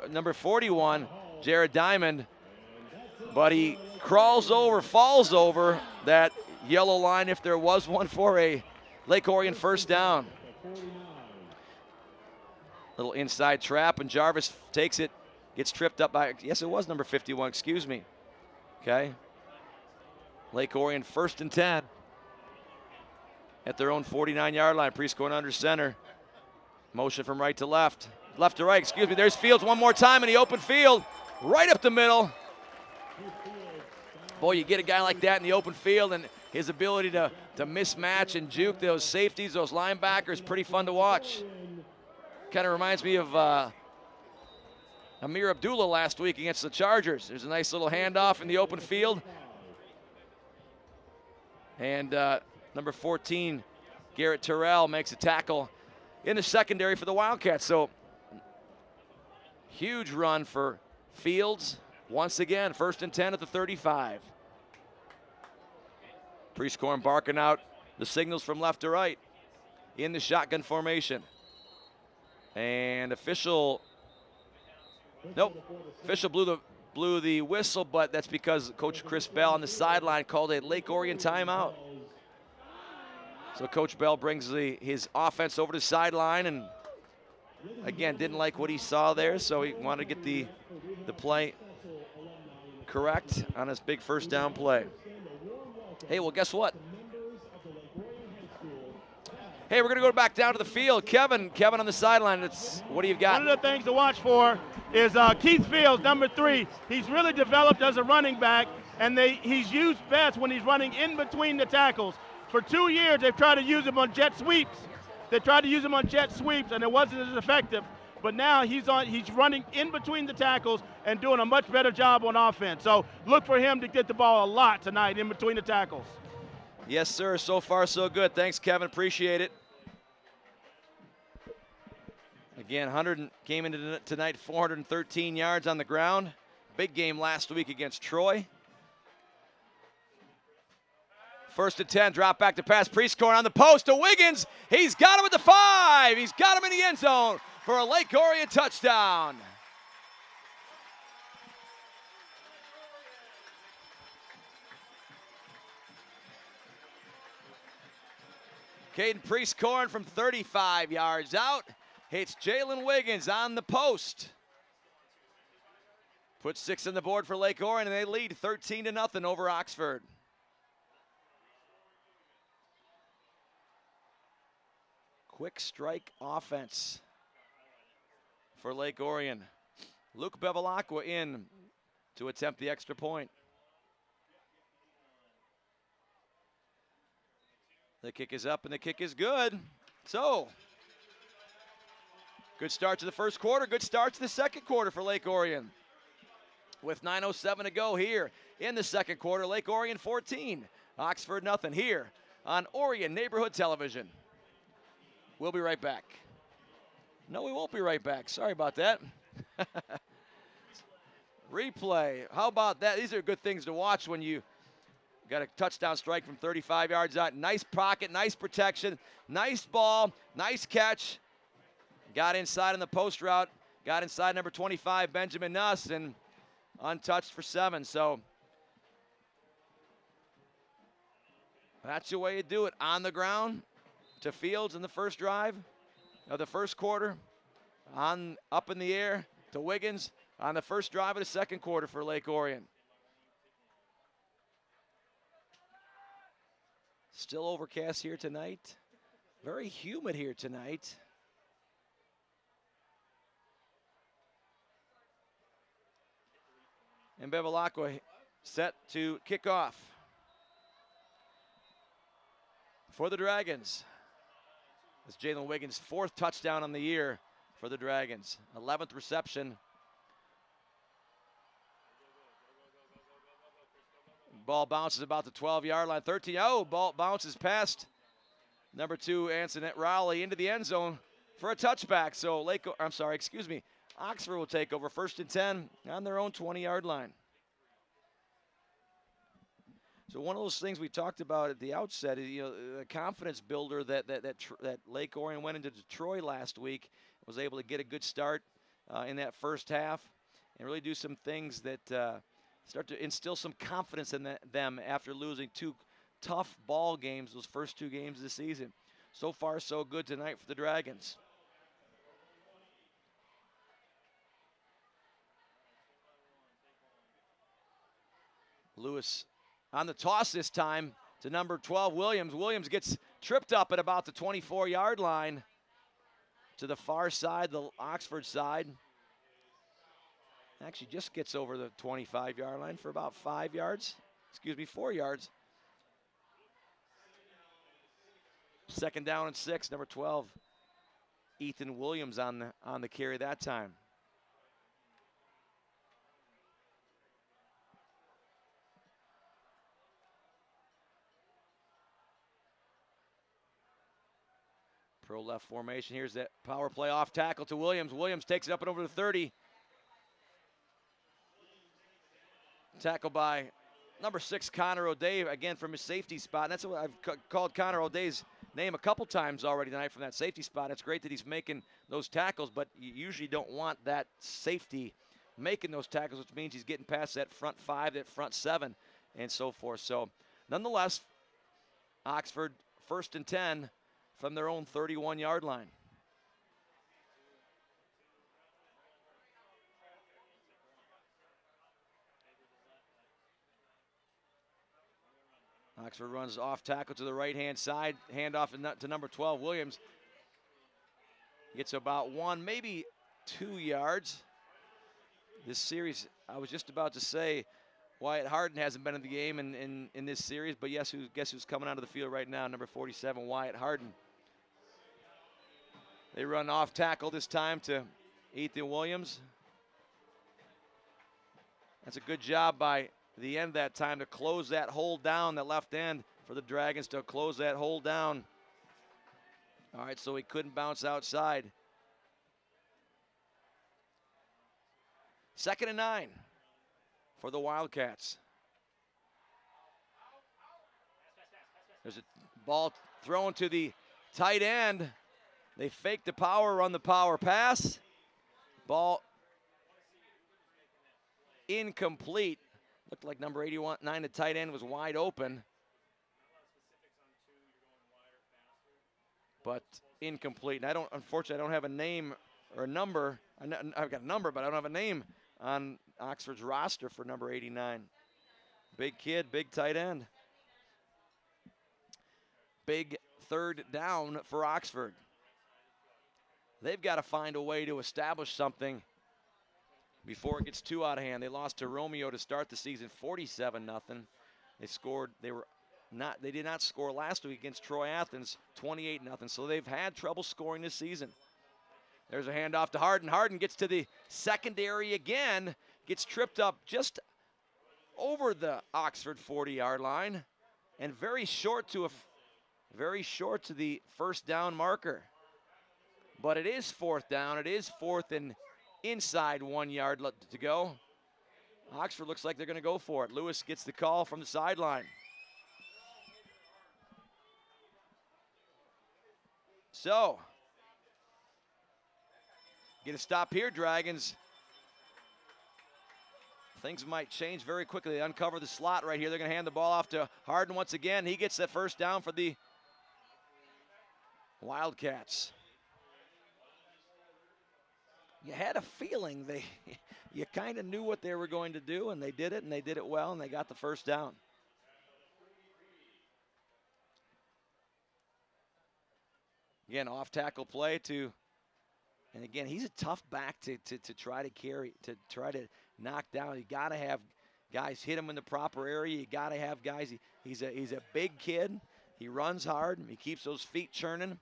Number 41, Jared Diamond. But he falls over that yellow line, if there was one, for a Lake Orion first down. Little inside trap, and Jarvis takes it, gets tripped up by, yes, it was number 51, excuse me. Okay. Lake Orion 1st and 10 at their own 49-yard line. Priest going under center. Motion from right to left. Left to right, excuse me. There's Fields one more time in the open field. Right up the middle. Boy, you get a guy like that in the open field, and his ability to mismatch and juke those safeties, those linebackers, pretty fun to watch. Kind of reminds me of Amir Abdullah last week against the Chargers. There's a nice little handoff in the open field. And number 14, Garrett Terrell, makes a tackle in the secondary for the Wildcats. So huge run for Fields. Once again, 1st and 10 at the 35. Priestcorn barking out the signals from left to right in the shotgun formation. And official blew the whistle, but that's because Coach Chris Bell on the sideline called a Lake Orion timeout. So Coach Bell brings his offense over to the sideline, and again, didn't like what he saw there, so he wanted to get the play correct on his big 1st down play. Hey, well, guess what? Hey, we're going to go back down to the field. Kevin on the sideline. What do you got? One of the things to watch for is Keith Fields, number 3. He's really developed as a running back, and he's used best when he's running in between the tackles. For 2 years, they've tried to use him on jet sweeps. They tried to use him on jet sweeps, and it wasn't as effective. But now he's running in between the tackles and doing a much better job on offense. So look for him to get the ball a lot tonight in between the tackles. Yes, sir. So far, so good. Thanks, Kevin. Appreciate it. Again, came into tonight 413 yards on the ground. Big game last week against Troy. 1st and 10, drop back to pass. Priestcorn on the post to Wiggins. He's got him at the 5. He's got him in the end zone for a Lake Orion touchdown. Caden Priestcorn from 35 yards out. Hits Jalen Wiggins on the post. Puts 6 on the board for Lake Orion, and they lead 13-0 over Oxford. Quick strike offense for Lake Orion. Luke Bevilacqua in to attempt the extra point. The kick is up and the kick is good. So, good start to the 1st quarter, good start to the 2nd quarter for Lake Orion. With 9:07 to go here in the 2nd quarter, Lake Orion 14, Oxford nothing here on Orion Neighborhood Television. We'll be right back. No, we won't be right back. Sorry about that. Replay. How about that? These are good things to watch when you got a touchdown strike from 35 yards out. Nice pocket, nice protection, nice ball, nice catch. Got inside on the post route. Got inside number 25, Benjamin Nuss, and untouched for 7. So that's the way you do it. On the ground to Fields in the 1st drive of the 1st quarter. Up in the air to Wiggins on the 1st drive of the 2nd quarter for Lake Orion. Still overcast here tonight. Very humid here tonight. And Bevilacqua set to kick off for the Dragons. It's Jalen Wiggins' 4th touchdown on the year for the Dragons. 11th reception. Ball bounces about the 12-yard line. 13. Oh, ball bounces past number 2, Antoinette Rowley, into the end zone for a touchback. So Oxford will take over 1st and 10 on their own 20-yard line. So one of those things we talked about at the outset, the confidence builder that Lake Orion went into Detroit last week, was able to get a good start in that 1st half and really do some things that start to instill some confidence in them after losing 2 tough ball games, those first 2 games of the season. So far, so good tonight for the Dragons. Lewis on the toss this time to number 12, Williams. Williams gets tripped up at about the 24-yard line to the far side, the Oxford side. Actually just gets over the 25-yard line for about 4 yards. Second down and 6, number 12, Ethan Williams on the carry that time. Pro left formation. Here's that power play off tackle to Williams. Williams takes it up and over the 30. Tackle by number 6, Connor O'Day, again from his safety spot. And that's what I've called Connor O'Day's name a couple times already tonight from that safety spot. It's great that he's making those tackles, but you usually don't want that safety making those tackles, which means he's getting past that front 5, that front 7, and so forth. So nonetheless, Oxford 1st and 10 from their own 31-yard line. Oxford runs off tackle to the right-hand side, handoff to number 12, Williams. Gets about 1, maybe 2 yards. This series, I was just about to say, Wyatt Harden hasn't been in the game in this series, but guess who's coming onto the field right now? Number 47, Wyatt Harden. They run off tackle this time to Ethan Williams. That's a good job by the end that time to close that hole down, that left end for the Dragons to close that hole down. All right, so he couldn't bounce outside. 2nd and 9 for the Wildcats. There's a ball thrown to the tight end. They fake the power, run the power pass. Ball incomplete. Looked like number 89, the tight end, was wide open. But incomplete. And unfortunately, I don't have a name or a number. I've got a number, but I don't have a name on Oxford's roster for number 89. Big kid, big tight end. Big 3rd down for Oxford. They've got to find a way to establish something before it gets too out of hand. They lost to Romeo to start the season 47-0. They did not score last week against Troy Athens 28-0. So they've had trouble scoring this season. There's a handoff to Harden. Harden gets to the secondary again, gets tripped up just over the Oxford 40-yard line, and very short to the 1st down marker. But it is 4th down. It is 4th and inside 1 yard to go. Oxford looks like they're going to go for it. Lewis gets the call from the sideline. So, get a stop here, Dragons. Things might change very quickly. They uncover the slot right here. They're going to hand the ball off to Harden once again. He gets that 1st down for the Wildcats. You had a feeling you kind of knew what they were going to do, and they did it well, and they got the 1st down. Again, off tackle play and again, he's a tough back to try to carry, to try to knock down. You got to have guys hit him in the proper area. You got to have guys. He's a big kid. He runs hard. He keeps those feet churning,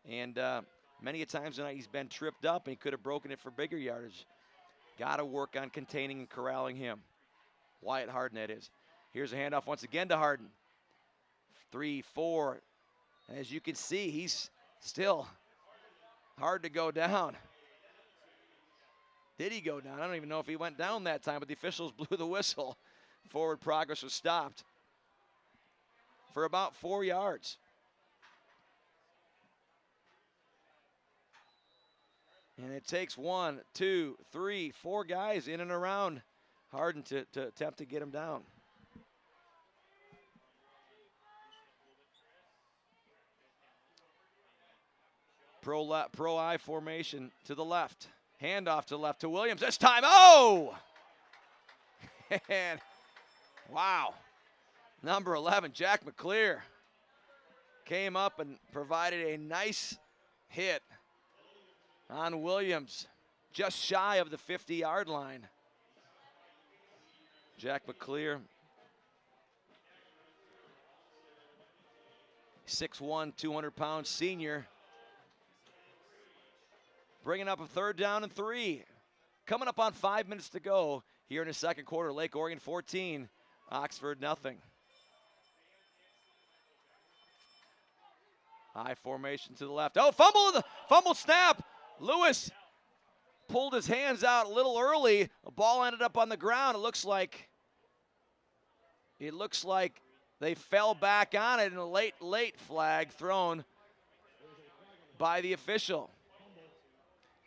and many a times tonight he's been tripped up and he could have broken it for bigger yardage. Got to work on containing and corralling him. Wyatt Harden, that is. Here's a handoff once again to Harden. 3, 4. As you can see, he's still hard to go down. Did he go down? I don't even know if he went down that time, but the officials blew the whistle. Forward progress was stopped for about 4 yards. And it takes 1, 2, 3, 4 guys in and around Harden to attempt to get him down. Pro I formation to the left. Handoff to the left to Williams. This time, oh! And wow. Number 11, Jack McClear, came up and provided a nice hit on Williams, just shy of the 50-yard line. Jack McClear 6'1", 200-pound senior. Bringing up a 3rd down and 3. Coming up on 5 minutes to go here in the second quarter. Lake Orion 14, Oxford nothing. High formation to the left. Oh, fumble snap. Lewis pulled his hands out a little early. The ball ended up on the ground. It looks like they fell back on it, and a late flag thrown by the official.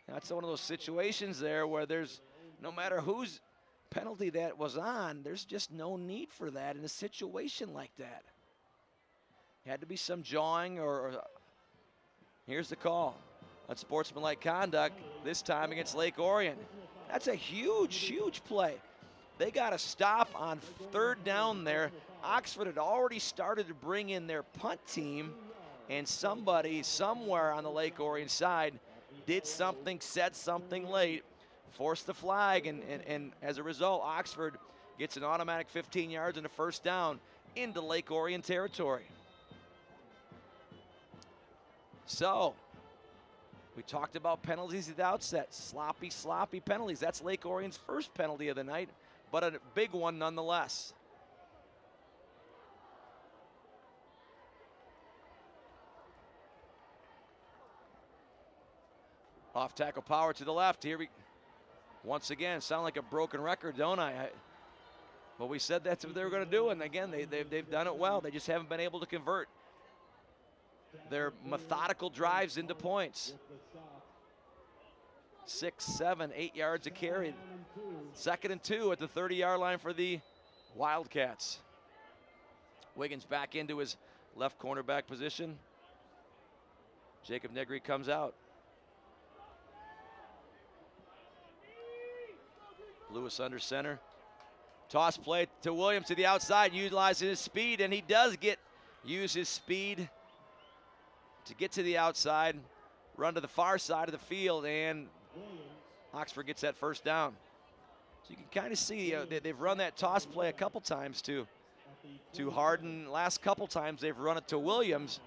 That's one of those situations there where there's, no matter whose penalty that was on, there's just no need for that in a situation like that. Had to be some jawing or here's the call. Unsportsmanlike conduct, this time against Lake Orion. That's a huge play. They got a stop on 3rd down there. Oxford had already started to bring in their punt team, and somebody somewhere on the Lake Orion side did something, said something late, forced the flag, and as a result, Oxford gets an automatic 15 yards and a 1st down into Lake Orion territory. So, we talked about penalties at the outset. Sloppy penalties. That's Lake Orion's first penalty of the night, but a big one nonetheless. Off tackle power to the left. Here we once again sound like a broken record, don't I? But we said that's what they were going to do, and again, they've done it well. They just haven't been able to convert their methodical drives into points. 6, 7, 8 yards a carry. 2nd and 2 at the 30-yard line for the Wildcats. Wiggins back into his left cornerback position. Jacob Negri comes out. Lewis under center. Toss play to Williams to the outside, utilizing his speed, and he does use his speed to get to the outside, run to the far side of the field, and Oxford gets that 1st down. So you can kind of see they've run that toss play a couple times to Harden. Last couple times they've run it to Williams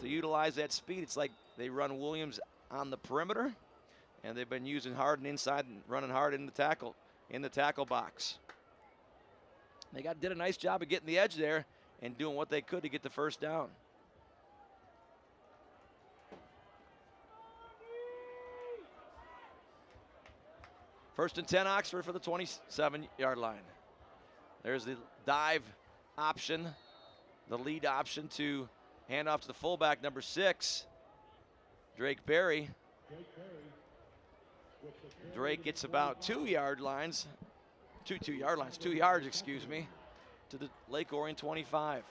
to utilize that speed. It's like they run Williams on the perimeter, and they've been using Harden inside and running hard in the tackle box. They did a nice job of getting the edge there and doing what they could to get the 1st down. First and 10, Oxford for the 27-yard line. There's the dive option, the lead option to hand off to the fullback, number 6, Drake Berry. Drake gets about 2 yards, excuse me, to the Lake Orion 25.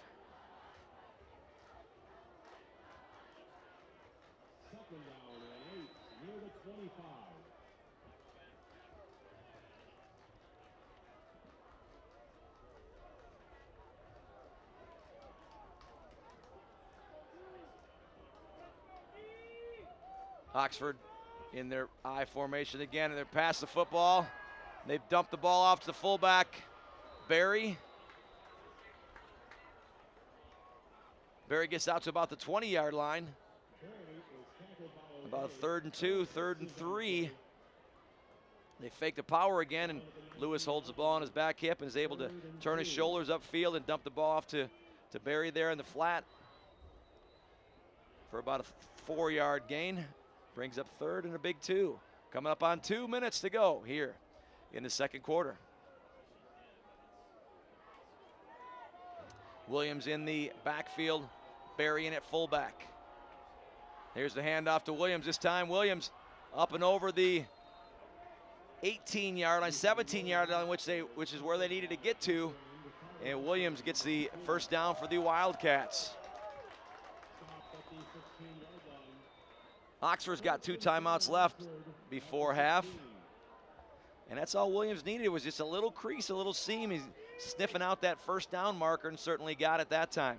Oxford in their I formation again, and they're past the football. They've dumped the ball off to the fullback, Barry. Barry gets out to about the 20-yard line. About 3rd and 2, 3rd and 3. They fake the power again, and Lewis holds the ball on his back hip and is able to turn his shoulders upfield and dump the ball off to Barry there in the flat for about a 4-yard gain. Brings up 3rd and a big 2. Coming up on 2 minutes to go here in the second quarter. Williams in the backfield, Barry in at fullback. Here's the handoff to Williams. This time Williams up and over the 18-yard line, 17-yard line, which is where they needed to get to. And Williams gets the 1st down for the Wildcats. Oxford's got 2 timeouts left before half. And that's all Williams needed, was just a little crease, a little seam. He's sniffing out that 1st down marker and certainly got it that time.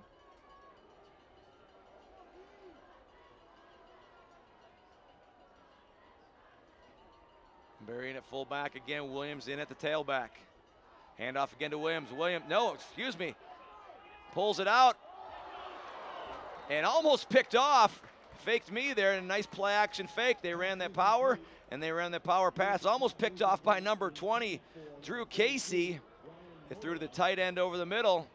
Barry in at fullback again, Williams in at the tailback. Handoff again to Williams. Pulls it out. and almost picked off. Faked me there, and a nice play action fake. They ran that power, and they ran that power pass. Almost picked off by number 20, Drew Casey. It threw to the tight end over the middle.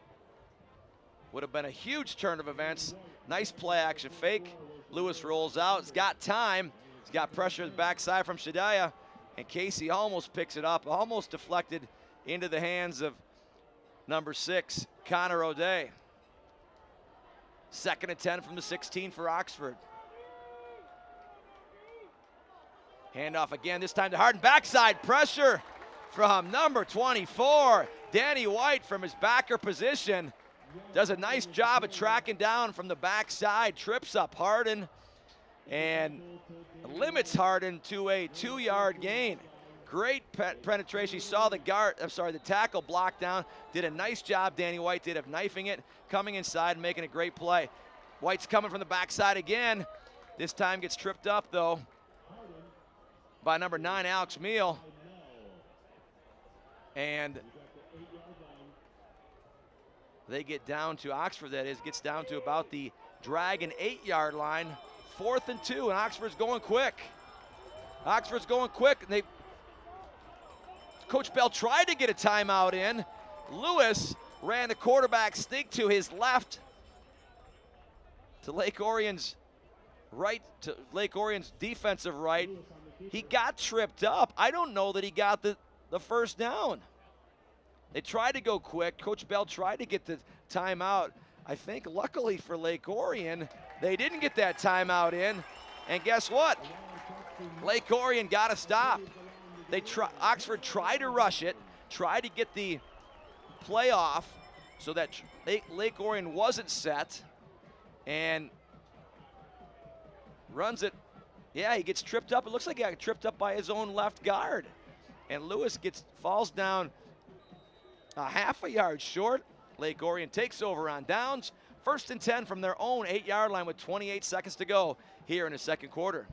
Would have been a huge turn of events. Nice play action fake. Lewis rolls out. He's got time. He's got pressure at the backside from Shadiah, and Casey almost picks it up, almost deflected into the hands of number 6, Connor O'Day. 2nd and 10 from the 16 for Oxford. Handoff again, this time to Harden. Backside pressure from number 24, Danny White, from his backer position. Does a nice job of tracking down from the backside, trips up Harden, and limits Harden to a 2-yard gain. Great penetration. He saw the tackle block down. Did a nice job, Danny White did, of knifing it, coming inside and making a great play. White's coming from the backside again. This time gets tripped up, though, by number 9, Alex Meal. And they get down to Oxford, that is, gets down to about the Dragon 8-yard line. 4th and 2, and Oxford's going quick. Oxford's going quick. And Coach Bell tried to get a timeout in. Lewis ran the quarterback sneak to his left, to Lake Orion's right, to Lake Orion's defensive right. He got tripped up. I don't know that he got the first down. They tried to go quick. Coach Bell tried to get the timeout. I think luckily for Lake Orion, they didn't get that timeout in. And guess what? Lake Orion got a stop. Oxford tried to rush it, tried to get the play off so that Lake Orion wasn't set, and runs it. Yeah, he gets tripped up. It looks like he got tripped up by his own left guard. And Lewis falls down a half a yard short. Lake Orion takes over on downs. 1st and 10 from their own 8-yard line with 28 seconds to go here in the second quarter.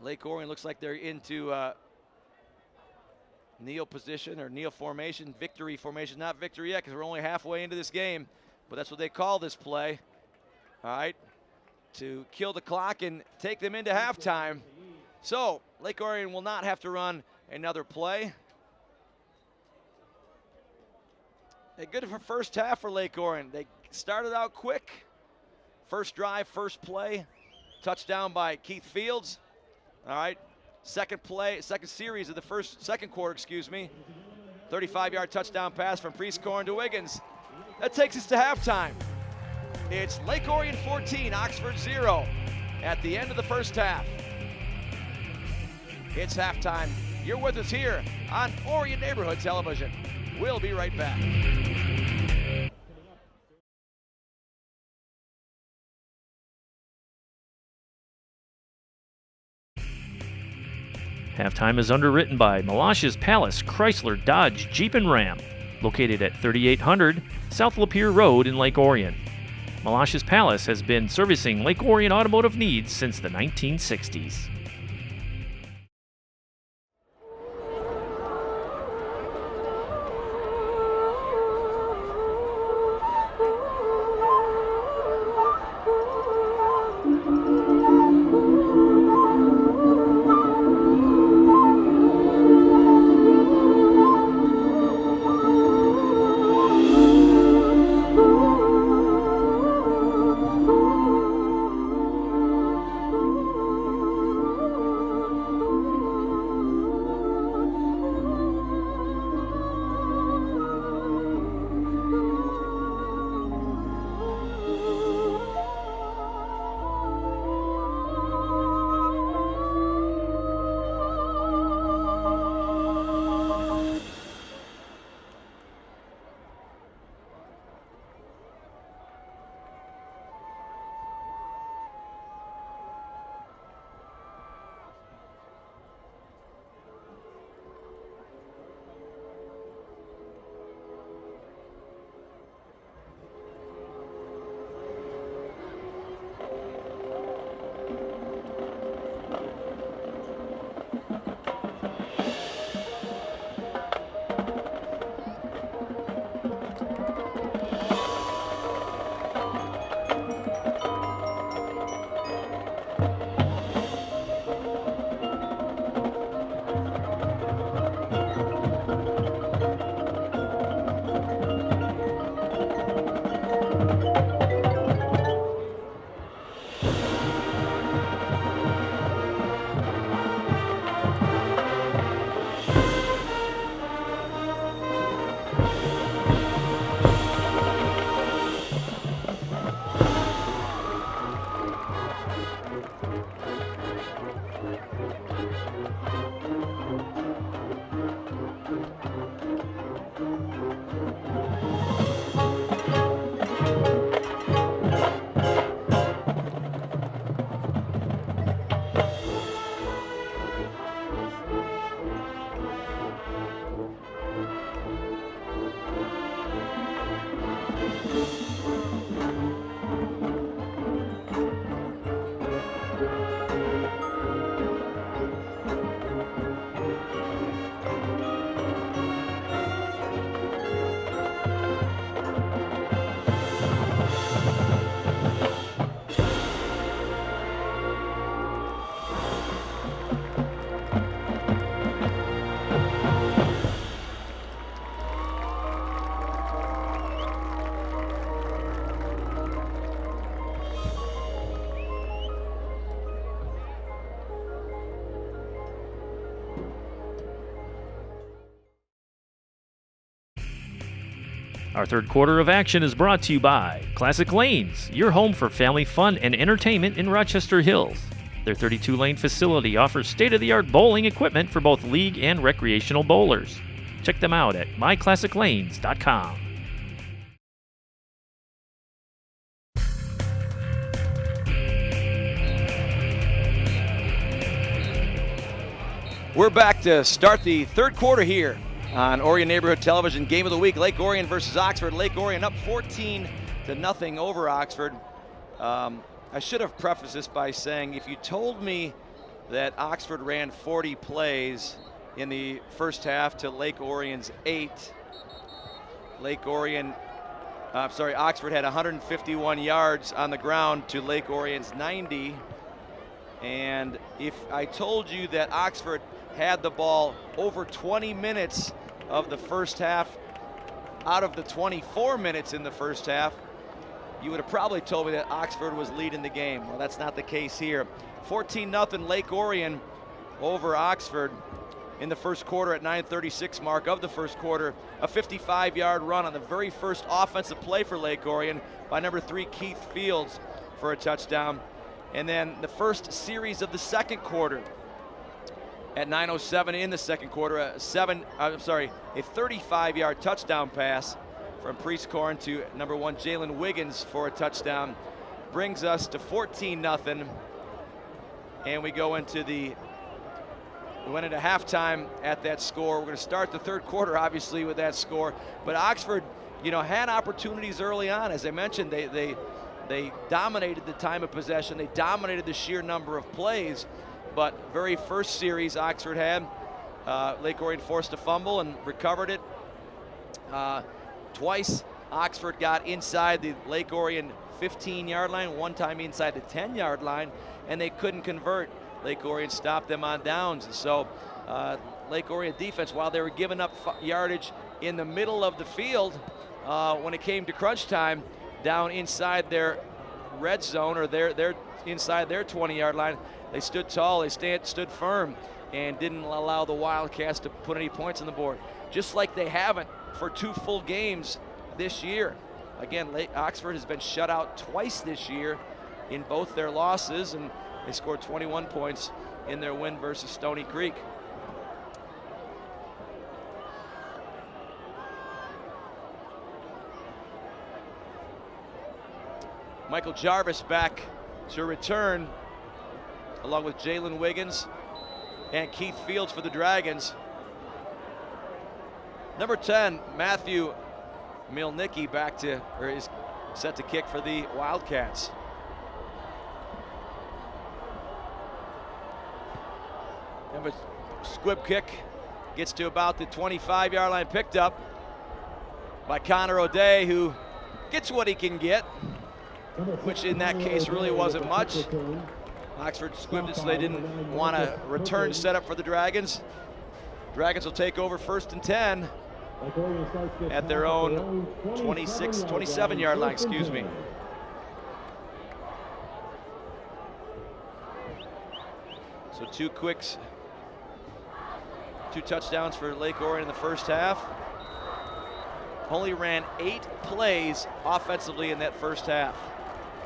Lake Orion looks like they're into kneel position or kneel formation, victory formation. Not victory yet because we're only halfway into this game, but that's what they call this play. All right, to kill the clock and take them into halftime. So Lake Orion will not have to run another play. A good for first half for Lake Orion. They started out quick. First drive, first play, touchdown by Keith Fields. All right, second series of the second quarter, 35-yard touchdown pass from Priestcorn to Wiggins. That takes us to halftime. It's Lake Orion 14, Oxford 0 at the end of the first half. It's halftime. You're with us here on Orion Neighborhood Television. We'll be right back. Halftime is underwritten by Malash's Palace Chrysler Dodge Jeep and Ram, located at 3800 South Lapeer Road in Lake Orion. Malash's Palace has been servicing Lake Orion automotive needs since the 1960s. Our third quarter of action is brought to you by Classic Lanes, your home for family fun and entertainment in Rochester Hills. Their 32-lane facility offers state-of-the-art bowling equipment for both league and recreational bowlers. Check them out at myclassiclanes.com. We're back to start the third quarter here on Orion Neighborhood Television. Game of the week, Lake Orion versus Oxford. Lake Orion up 14-0 over Oxford. I should have prefaced this by saying, if you told me that Oxford ran 40 plays in the first half to Lake Orion's 8, Oxford had 151 yards on the ground to Lake Orion's 90. And if I told you that Oxford had the ball over 20 minutes of the first half out of the 24 minutes in the first half, you would have probably told me that Oxford was leading the game. Well, that's not the case here. 14-0 Lake Orion over Oxford in the first quarter at 9:36 mark of the first quarter. A 55-yard run on the very first offensive play for Lake Orion by number 3 Keith Fields for a touchdown. And then the first series of the second quarter at 9:07 in the second quarter, a 35-yard touchdown pass from Priestcorn to number 1 Jalen Wiggins for a touchdown, brings us to 14-0. And we went into halftime at that score. We're going to start the third quarter, obviously, with that score. But Oxford, had opportunities early on. As I mentioned, they dominated the time of possession. They dominated the sheer number of plays. But very first series Oxford had, Lake Orion forced a fumble and recovered it. Twice Oxford got inside the Lake Orion 15-yard line, one time inside the 10-yard line, and they couldn't convert. Lake Orion stopped them on downs. And so Lake Orion defense, while they were giving up yardage in the middle of the field, when it came to crunch time, down inside their red zone, or their inside their 20-yard line, they stood tall, they stood firm, and didn't allow the Wildcats to put any points on the board, just like they haven't for 2 full games this year. Again, Oxford has been shut out twice this year in both their losses, and they scored 21 points in their win versus Stony Creek. Michael Jarvis back to return, along with Jalen Wiggins and Keith Fields for the Dragons. Number 10, Matthew Milnicki is set to kick for the Wildcats. And a squib kick gets to about the 25-yard line, picked up by Connor O'Day, who gets what he can get, which in that case really wasn't much. Oxford squibbed it, so they didn't want a return setup for the Dragons. Dragons will take over 1st and 10 at their own 27-yard line, excuse me. So 2 touchdowns for Lake Orion in the first half. Only ran 8 plays offensively in that first half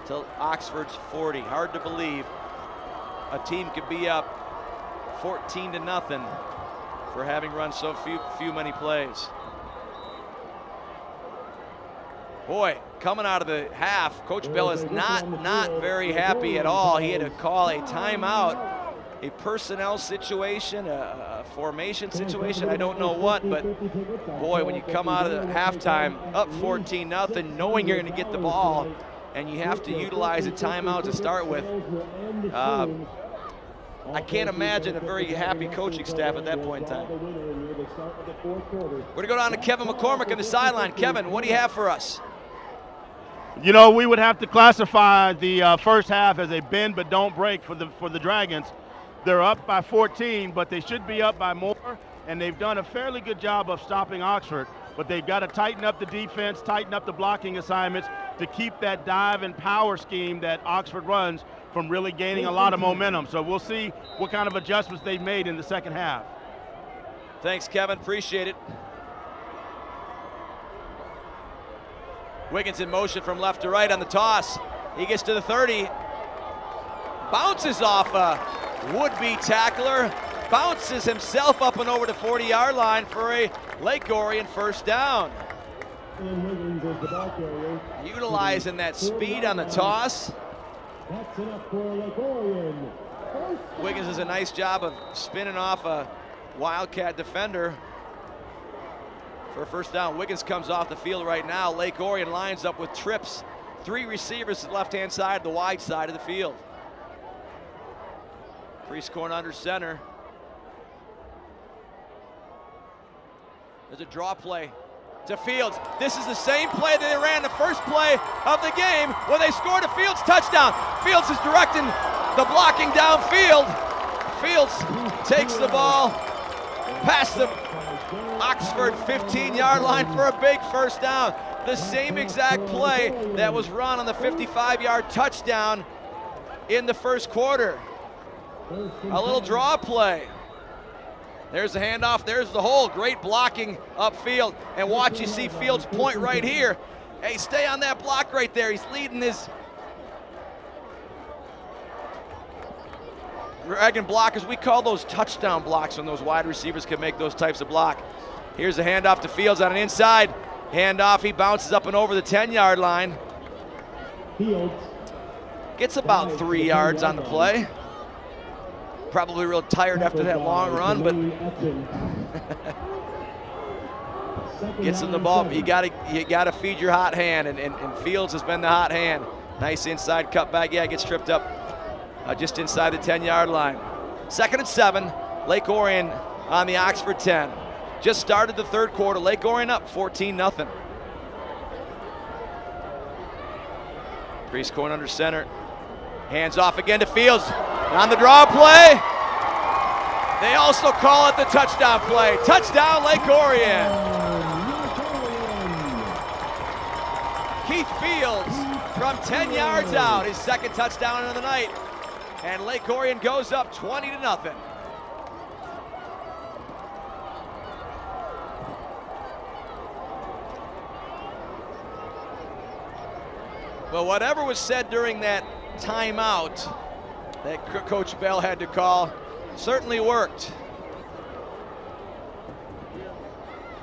till Oxford's 40. Hard to believe a team could be up 14-0 for having run so many plays. Boy, coming out of the half, Coach Bell is not very happy at all. He had to call a timeout a personnel situation, a formation situation, I don't know what, but boy, when you come out of the halftime up 14-0, knowing you're going to get the ball and you have to utilize a timeout to start with, I can't imagine a very happy coaching staff at that point in time. We're going to go down to Kevin McCormick on the sideline. Kevin, what do you have for us? You know, we would have to classify the first half as a bend but don't break for the Dragons. They're up by 14, but they should be up by more, and they've done a fairly good job of stopping Oxford, but they've got to tighten up the defense, tighten up the blocking assignments to keep that dive and power scheme that Oxford runs from really gaining a lot of momentum. So we'll see what kind of adjustments they've made in the second half. Thanks, Kevin. Appreciate it. Wiggins in motion from left to right on the toss. He gets to the 30. Bounces off a would-be tackler. Bounces himself up and over the 40-yard line for a Lake Orion first down. Utilizing that speed on the toss. Wiggins does a nice job of spinning off a Wildcat defender for a first down. Wiggins comes off the field right now. Lake Orion lines up with trips. 3 receivers to the left-hand side, the wide side of the field. Priest corner under center. There's a draw play to Fields. This is the same play that they ran the first play of the game where they scored a Fields touchdown. Fields is directing the blocking downfield. Fields takes the ball past the Oxford 15-yard line for a big first down. The same exact play that was run on the 55-yard touchdown in the first quarter. A little draw play. There's the handoff, there's the hole. Great blocking upfield. And watch, you see Fields point right here. Hey, stay on that block right there. He's leading his dragon blockers. We call those touchdown blocks when those wide receivers can make those types of block. Here's the handoff to Fields on an inside handoff. He bounces up and over the 10-yard line. Gets about 3 yards on the play. Probably real tired after that long run, but gets him the ball. You gotta feed your hot hand, and Fields has been the hot hand. Nice inside cutback. Yeah, gets tripped up just inside the 10-yard line. 2nd and 7. Lake Orion on the Oxford 10. Just started the third quarter. Lake Orion up 14-0. Priest corner under center. Hands off again to Fields. On the draw play, they also call it the touchdown play. Touchdown, Lake Orion. Keith Fields from 10 yards out, his second touchdown of the night. And Lake Orion goes up 20-0. Well, whatever was said during that timeout that Coach Bell had to call certainly worked.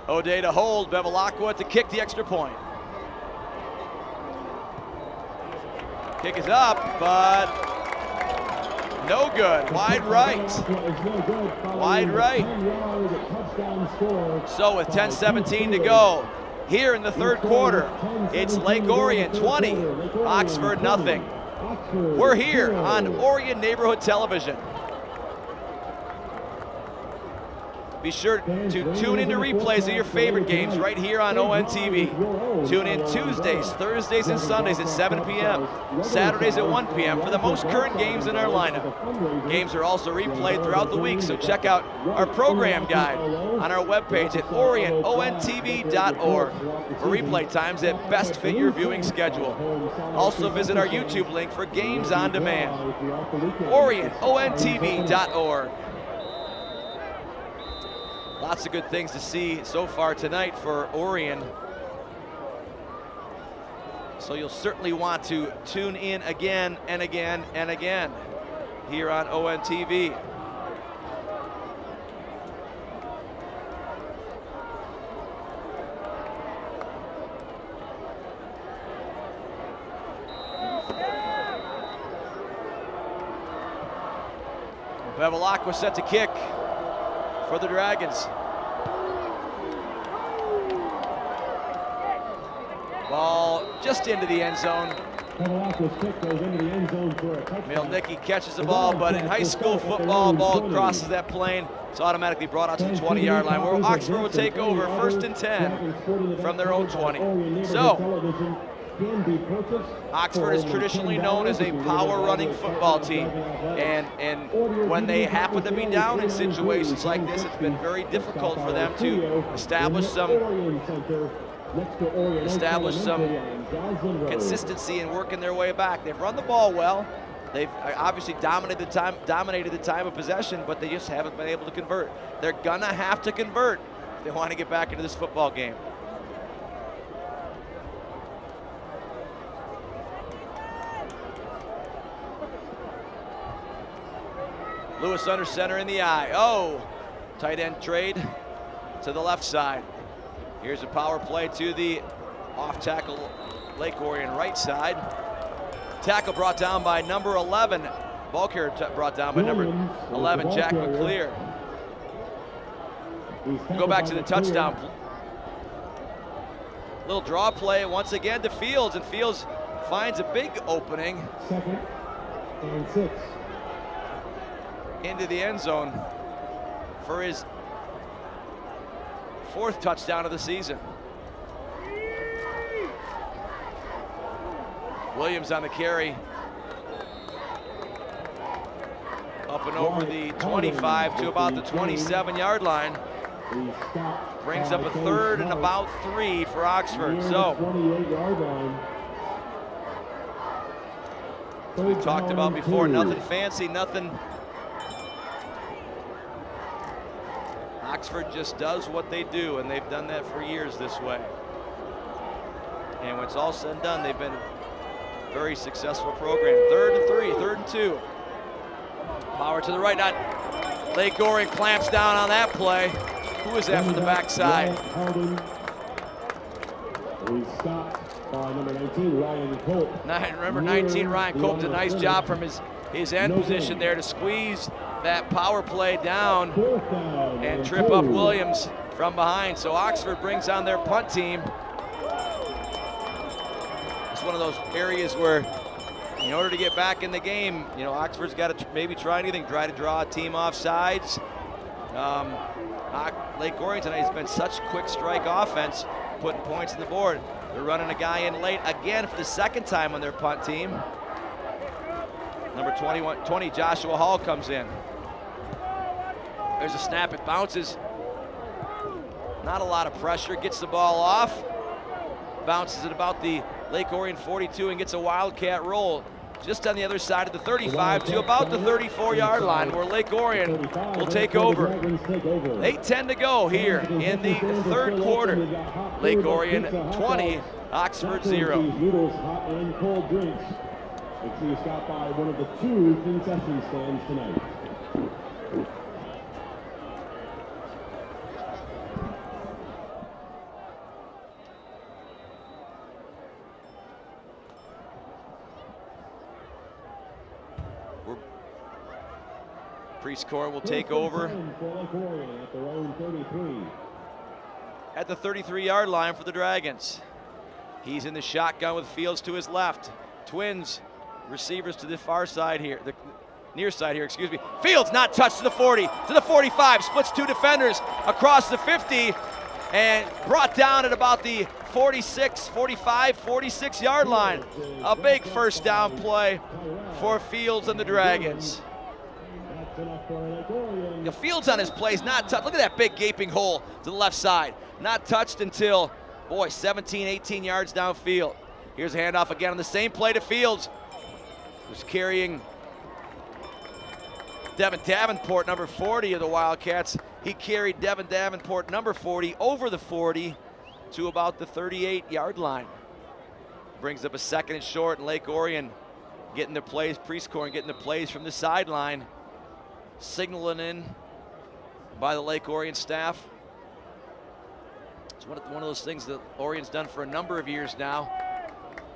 O'Day to hold, Bevilacqua to kick the extra point. Kick is up, but no good. Wide right. Wide right. So with 10:17 to go here in the third quarter, it's Lake Orion 20, Oxford nothing. We're here on Orion Neighborhood Television. Be sure to tune into replays of your favorite games right here on ONTV. Tune in Tuesdays, Thursdays, and Sundays at 7 p.m., Saturdays at 1 p.m. for the most current games in our lineup. Games are also replayed throughout the week, so check out our program guide on our webpage at orionontv.org for replay times that best fit your viewing schedule. Also visit our YouTube link for games on demand. orionontv.org. Lots of good things to see so far tonight for Orion. So you'll certainly want to tune in again and again and again here on ONTV. Bevilacqua set to kick for the Dragons. Ball just into the end zone. Mielnicki catches the ball, but in high school football, ball crosses that plane. It's automatically brought out to the 20-yard line, where Oxford will take over 1st and 10 from their own 20. So, Oxford is traditionally known as a power-running football team, and when they happen to be down in situations like this, it's been very difficult for them to establish some consistency and working their way back. They've run the ball well. They've obviously dominated the time of possession, but they just haven't been able to convert. They're gonna have to convert if they want to get back into this football game. Lewis under center in the eye. Oh, tight end trade to the left side. Here's a power play to the off tackle Lake Orion right side. Tackle brought down by number 11. Ball carrier brought down by number 11, Jack McClear. Go back to the touchdown. Little draw play once again to Fields, and Fields finds a big opening. 2nd and 6. Into the end zone for his 4th touchdown of the season. Williams on the carry. Up and over the 25 to about the 27-yard line. Brings up a 3rd and about 3 for Oxford. So, we've talked about before, nothing fancy, nothing. Oxford just does what they do, and they've done that for years this way. And when it's all said and done, they've been a very successful program. 3rd and 3, 3rd and 2. Power to the right, not Lake Orion clamps down on that play. Who is that from the backside? By number 19, Ryan Cope. Remember 19, Ryan Cope did a nice job from his end position there to squeeze that power play down and trip up Williams from behind. So Oxford brings on their punt team. It's one of those areas where, in order to get back in the game, you know, Oxford's got to maybe try anything, try to draw a team off sides. Lake Orion tonight has been such quick strike offense, putting points on the board. They're running a guy in late again for the 2nd time on their punt team. Number 20, Joshua Hall comes in. There's a snap, it bounces. Not a lot of pressure, gets the ball off. Bounces at about the Lake Orion 42 and gets a Wildcat roll. Just on the other side of the 35 to about the 34-yard line, where Lake Orion will take over. 8:10 to go here in the 3rd quarter. Lake Orion 20, Oxford 0. Noodles, hot and cold drinks. Make sure you stop by one of the 2 concession stands tonight. Priestcorn will take over at the 33-yard line for the Dragons. He's in the shotgun with Fields to his left. Twins receivers to the far side here, the near side here, excuse me. Fields not touched to the 40, to the 45, splits 2 defenders across the 50, and brought down at about the 46, 45, 46-yard line. A big 1st down play for Fields and the Dragons. The Fields on his plays not touched. Look at that big gaping hole to the left side. Not touched until, boy, 17, 18 yards downfield. Here's a handoff again on the same play to Fields, who's carrying Devin Davenport, number 40 of the Wildcats. He carried Devin Davenport, number 40, over the 40 to about the 38-yard line. Brings up a 2nd and short, and Lake Orion getting the plays, Priestcorn getting the plays from the sideline. Signaling in by the Lake Orion staff. It's one of those things that Orion's done for a number of years now.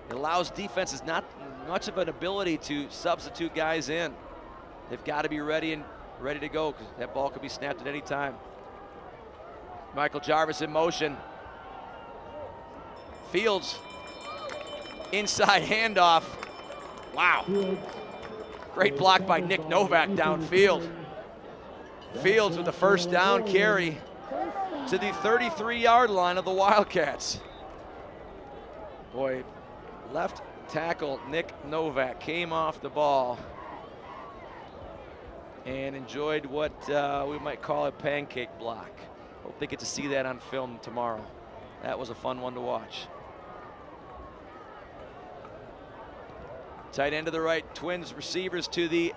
It allows defenses not much of an ability to substitute guys in. They've got to be ready ready to go because that ball could be snapped at any time. Michael Jarvis in motion. Fields, inside handoff. Wow. Great block by Nick Novak downfield. Fields with the first down carry to the 33-yard line of the Wildcats. Boy, left tackle Nick Novak came off the ball and enjoyed what we might call a pancake block. Hope they get to see that on film tomorrow. That was a fun one to watch. Tight end to the right, Twins receivers to the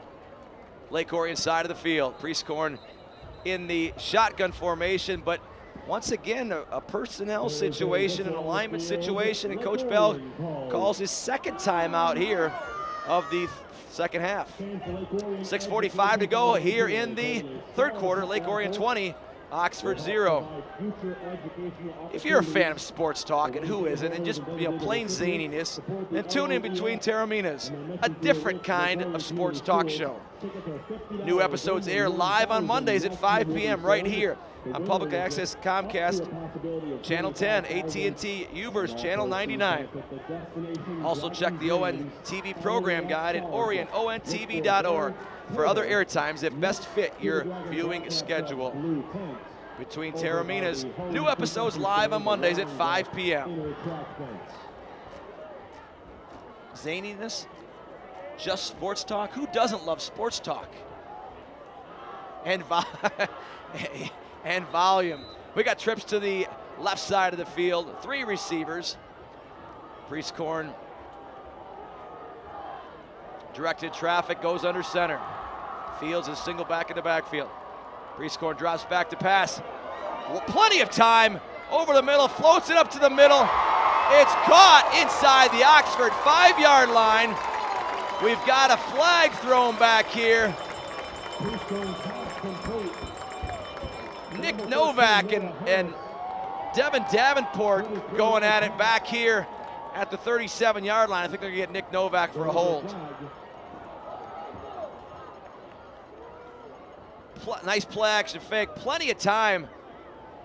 Lake Orion side of the field. Priestcorn in the shotgun formation, but once again, a personnel situation, an alignment situation, and Coach Bell calls his second timeout here of the second half. 6:45 to go here in the third quarter. Lake Orion 20, Oxford 0. If you're a fan of sports talk, and who isn't, and just plain zaniness, then tune in between Terraminas, a different kind of sports talk show. New episodes air live on Mondays at 5 p.m. right here on public access Comcast Channel 10, AT&T Uverse Channel 99. Also check the ON TV program guide at orionontv.org for other air times that best fit your viewing schedule. Between Terraminas, new episodes live on Mondays at 5 p.m. Zaniness, just sports talk. Who doesn't love sports talk? And and volume. We got trips to the left side of the field, 3 receivers. Priestcorn directed traffic, goes under center. Fields is single back in the backfield. Priestcorn drops back to pass. Well, plenty of time over the middle, floats it up to the middle. It's caught inside the Oxford 5-yard line. We've got a flag thrown back here. Nick Novak and Devin Davenport going at it back here at the 37-yard line. I think they're gonna get Nick Novak for a hold. Nice play action fake, plenty of time.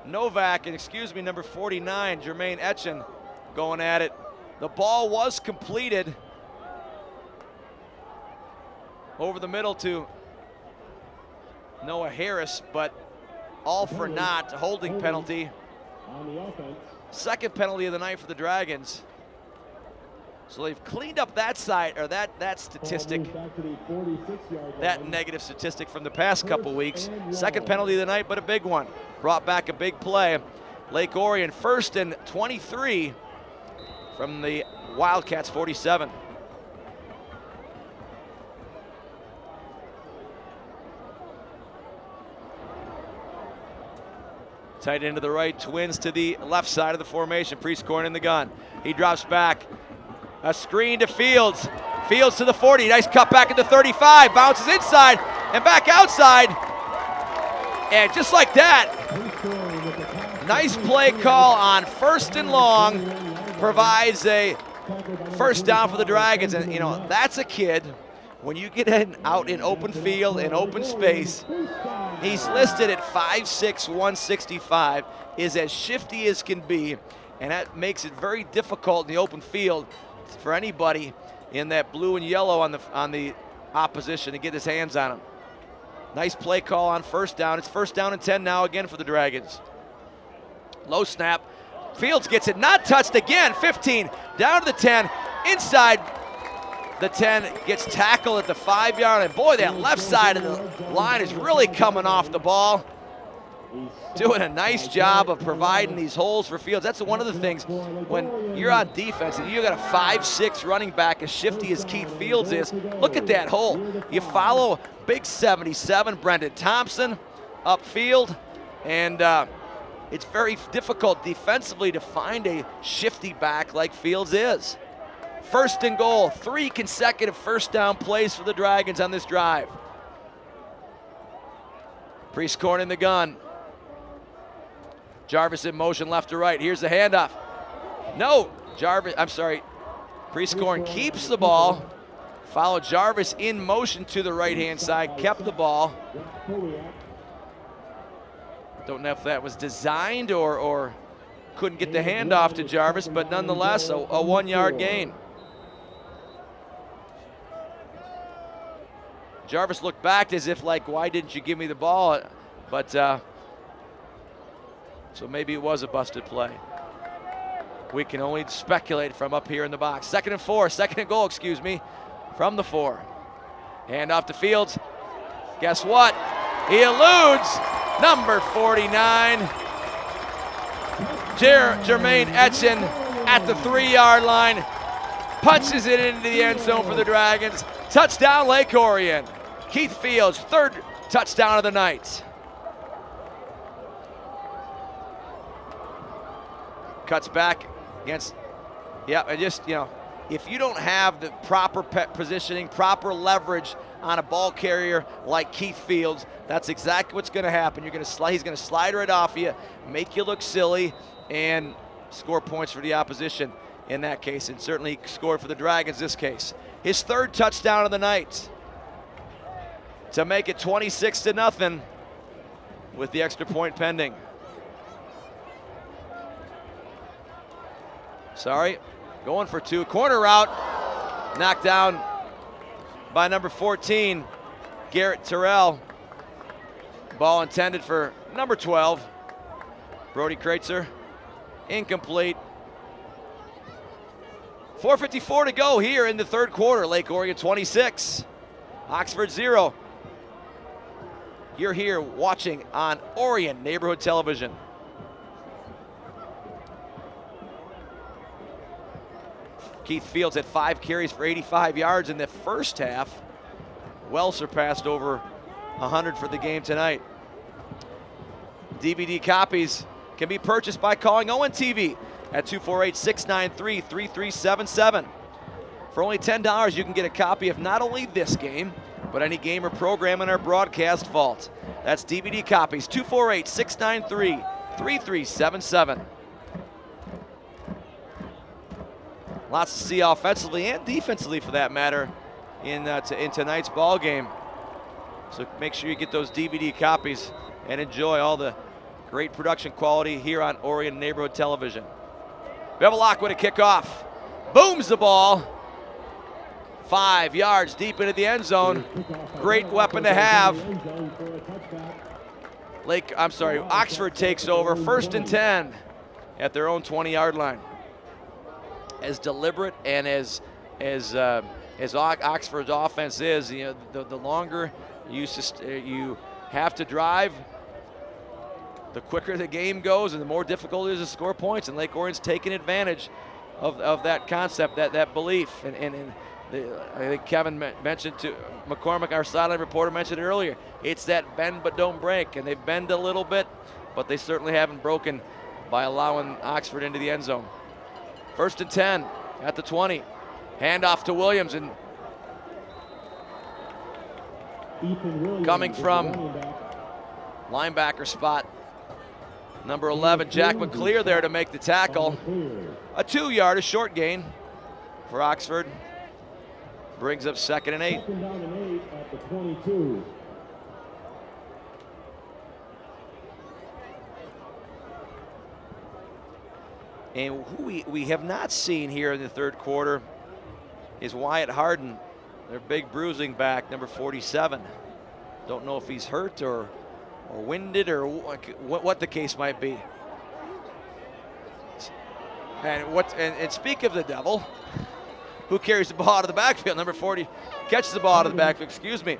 Novak and number 49, Jermaine Etchen going at it. The ball was completed over the middle to Noah Harris, but all for naught, holding penalty. Second penalty of the night for the Dragons. So they've cleaned up that side, or that statistic, that negative statistic from the past couple weeks. Second penalty of the night, but a big one. Brought back a big play. Lake Orion 1st and 23 from the Wildcats 47. Tight end to the right, Twins to the left side of the formation. Priestcorn in the gun. He drops back. A screen to Fields. Fields to the 40. Nice cut back at the 35. Bounces inside and back outside. And just like that, nice play call on 1st and long. Provides a first down for the Dragons. And, that's a kid, when you get out in open field, in open space, he's listed at 5'6", 165, is as shifty as can be, and that makes it very difficult in the open field for anybody in that blue and yellow on the opposition to get his hands on him. Nice play call on first down. It's 1st down and 10 now again for the Dragons. Low snap. Fields gets it, not touched again. 15, down to the 10, inside the 10, gets tackled at the 5-yard line. Boy, that left side of the line is really coming off the ball. Doing a nice job of providing these holes for Fields. That's one of the things when you're on defense and you got a 5'6" running back as shifty as Keith Fields is. Look at that hole. You follow big 77, Brendan Thompson, upfield, and it's very difficult defensively to find a shifty back like Fields is. 1st and goal, 3 consecutive first down plays for the Dragons on this drive. Priestcorn in the gun. Jarvis in motion left to right. Here's the handoff. No, Priestcorn keeps the ball. Followed Jarvis in motion to the right-hand side, kept the ball. Don't know if that was designed or couldn't get the handoff to Jarvis, but nonetheless, a 1-yard gain. Jarvis looked back as if like, why didn't you give me the ball? But so maybe it was a busted play. We can only speculate from up here in the box. Second and goal, excuse me, from the 4. Hand off to Fields. Guess what? He eludes number 49. Jermaine Etchen at the 3-yard line. Punches it into the end zone for the Dragons. Touchdown, Lake Orion. Keith Fields, 3rd touchdown of the night. Cuts back against, and just, if you don't have the proper positioning, proper leverage on a ball carrier like Keith Fields, that's exactly what's going to happen. He's going to slide right off you, make you look silly, and score points for the opposition in that case, and certainly scored for the Dragons this case. His 3rd touchdown of the night to make it 26-0 with the extra point pending. Going for 2. Corner route, knocked down by number 14, Garrett Terrell. Ball intended for number 12, Brody Kreitzer. Incomplete. 4:54 to go here in the 3rd quarter. Lake Orion 26, Oxford 0. You're here watching on Orion Neighborhood Television. Keith Fields had 5 carries for 85 yards in the first half. Well surpassed over 100 for the game tonight. DVD copies can be purchased by calling Owen TV at 248-693-3377. For only $10, you can get a copy of not only this game, but any game or program in our broadcast vault. That's DVD copies, 248-693-3377. Lots to see offensively and defensively, for that matter, in tonight's ball game. So make sure you get those DVD copies and enjoy all the great production quality here on Orion Neighborhood Television. Bevilacqua with a kickoff. Booms the ball. 5 yards deep into the end zone. Great weapon to have. Oxford takes over, 1st and 10 at their own 20-yard line. As deliberate and as Oxford's offense is, the longer you have to drive, the quicker the game goes and the more difficult it is to score points. And Lake Orion's taking advantage of that concept, that belief. And I think Kevin mentioned to McCormick, our sideline reporter, mentioned it earlier. It's that bend but don't break, and they bend a little bit, but they certainly haven't broken by allowing Oxford into the end zone. 1st and 10 at the 20. Handoff to Williams, and coming from linebacker spot, number 11, Jack McClear there to make the tackle. A 2-yard, a short gain for Oxford. Brings up 2nd and 8. 2nd down and 8 at the 22. And who we have not seen here in the 3rd quarter is Wyatt Harden, their big bruising back, number 47. Don't know if he's hurt or winded or what the case might be. And speak of the devil, who carries the ball out of the backfield? Number 40 catches the ball out of the backfield, excuse me.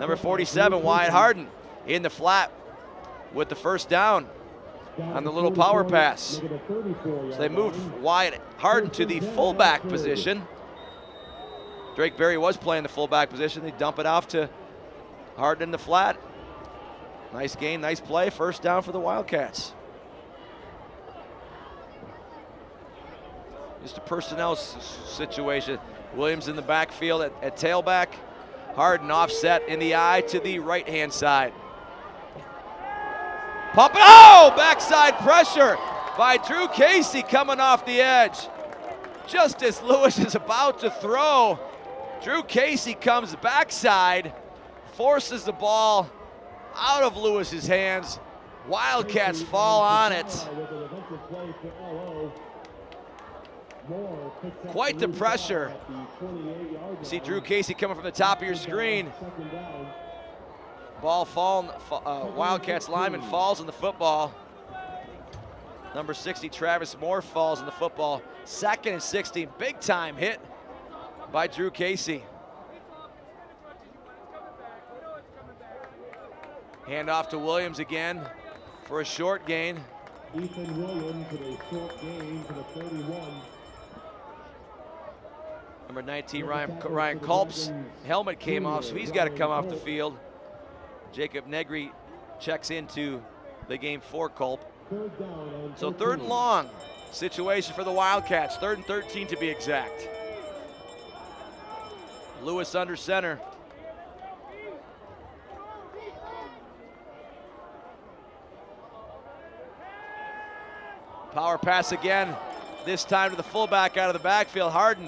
Number 47, Wyatt Harden, in the flat with the 1st down on the little power pass. So they moved Wyatt Harden to the fullback position. Drake Berry was playing the fullback position. They dump it off to Harden in the flat. Nice game, nice play. 1st down for the Wildcats. Just a personnel situation. Williams in the backfield at tailback. Harden offset in the eye to the right-hand side. Pump it. Oh, backside pressure by Drew Casey coming off the edge. Just as Lewis is about to throw, Drew Casey comes backside, forces the ball out of Lewis's hands. Wildcats fall on it. Quite the pressure. You see Drew Casey coming from the top of your screen. Ball falling, Wildcats lineman falls in the football. Number 60, Travis Moore, falls in the football. 2nd and 16, big time hit by Drew Casey. Hand off to Williams again for a short gain. Ethan Williams with a short gain to the 31. Number 19, Ryan Culp's helmet came off, so he's got to come off the field. Jacob Negri checks into the game for Culp. So 3rd and long situation for the Wildcats, 3rd and 13 to be exact. Lewis under center. Power pass again, this time to the fullback out of the backfield, Harden.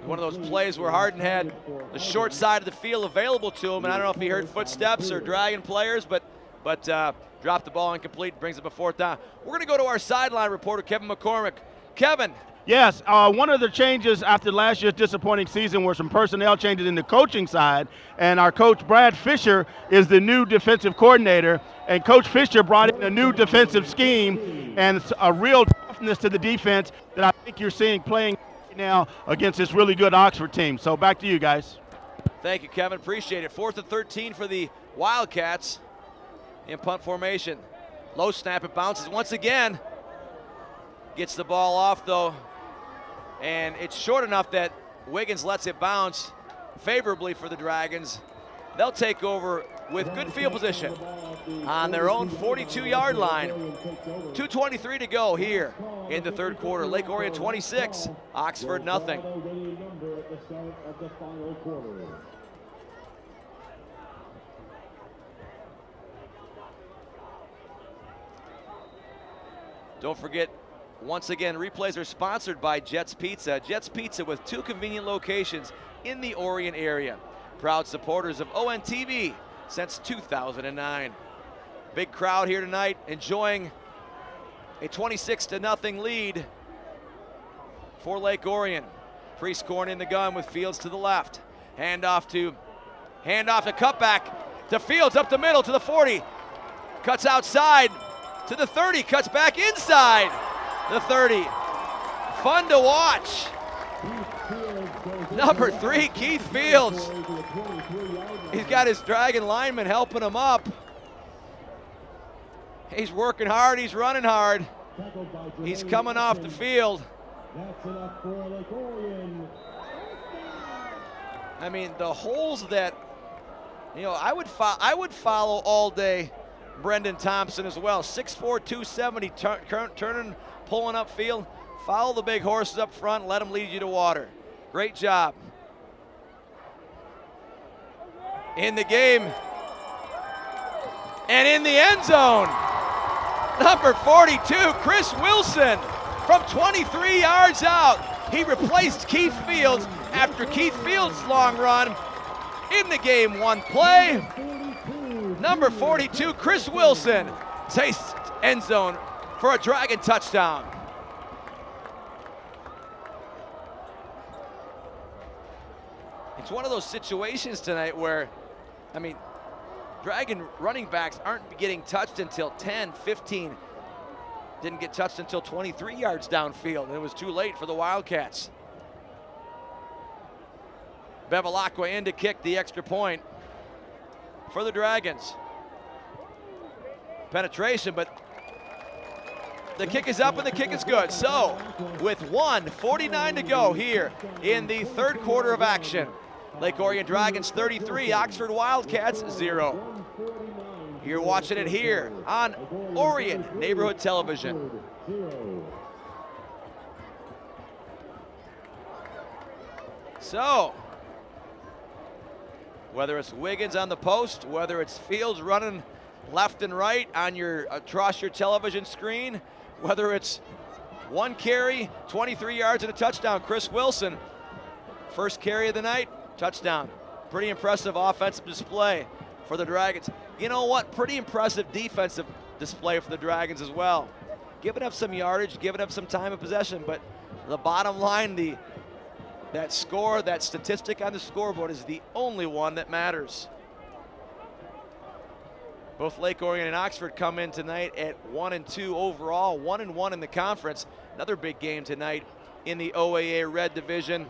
One of those plays where Harden had the short side of the field available to him, and I don't know if he heard footsteps or dragging players, but dropped the ball incomplete, brings up a 4th down. We're going to go to our sideline reporter, Kevin McCormick. Kevin. Yes, one of the changes after last year's disappointing season were some personnel changes in the coaching side, and our coach Brad Fisher is the new defensive coordinator, and Coach Fisher brought in a new defensive scheme and a real toughness to the defense that I think you're seeing playing now against this really good Oxford team. So back to you guys. Thank you, Kevin, appreciate it. 4th and 13 for the Wildcats in punt formation. Low snap, it bounces once again. Gets the ball off though, and it's short enough that Wiggins lets it bounce favorably for the Dragons. They'll take over with good field position on their own 42-yard line. 2:23 to go here in the 3rd quarter. Lake Orion 26, Oxford nothing. Don't forget, once again, replays are sponsored by Jets Pizza. Jets Pizza with 2 convenient locations in the Orion area. Proud supporters of ONTV since 2009. Big crowd here tonight enjoying a 26-0 lead for Lake Orion. Priestcorn in the gun with Fields to the left. Handoff to cutback to Fields up the middle to the 40. Cuts outside to the 30, cuts back inside the 30. Fun to watch. Number 3, Keith Fields. He's got his Dragon lineman helping him up. He's working hard, he's running hard. He's coming off the field. I mean, the holes that, you know, I would follow all day Brendan Thompson as well. 6'4", 270, turning, pulling up field. Follow the big horses up front, let them lead you to water. Great job. In the game and in the end zone. Number 42, Chris Wilson from 23 yards out. He replaced Keith Fields after Keith Fields' long run in the game. One play. Number 42, Chris Wilson takes end zone for a Dragon touchdown. It's one of those situations tonight where, I mean, Dragon running backs aren't getting touched until 10, 15. Didn't get touched until 23 yards downfield, and it was too late for the Wildcats. Bevilacqua in to kick the extra point for the Dragons. Penetration, but the kick is up and the kick is good. So, with 1:49 to go here in the 3rd quarter of action, Lake Orion Dragons 33, Oxford Wildcats 0. You're watching it here on Orion Neighborhood Television. So, whether it's Wiggins on the post, whether it's Fields running left and right on your across your television screen, whether it's one carry, 23 yards and a touchdown, Chris Wilson, First carry of the night, touchdown. Pretty impressive offensive display for the Dragons. You know what? Pretty impressive defensive display for the Dragons as well. Giving up some yardage, giving up some time of possession, but the bottom line, that score, that statistic on the scoreboard is the only one that matters. Both Lake Orion and Oxford come in tonight at 1-2 overall, 1-1 in the conference. Another big game tonight in the OAA Red Division.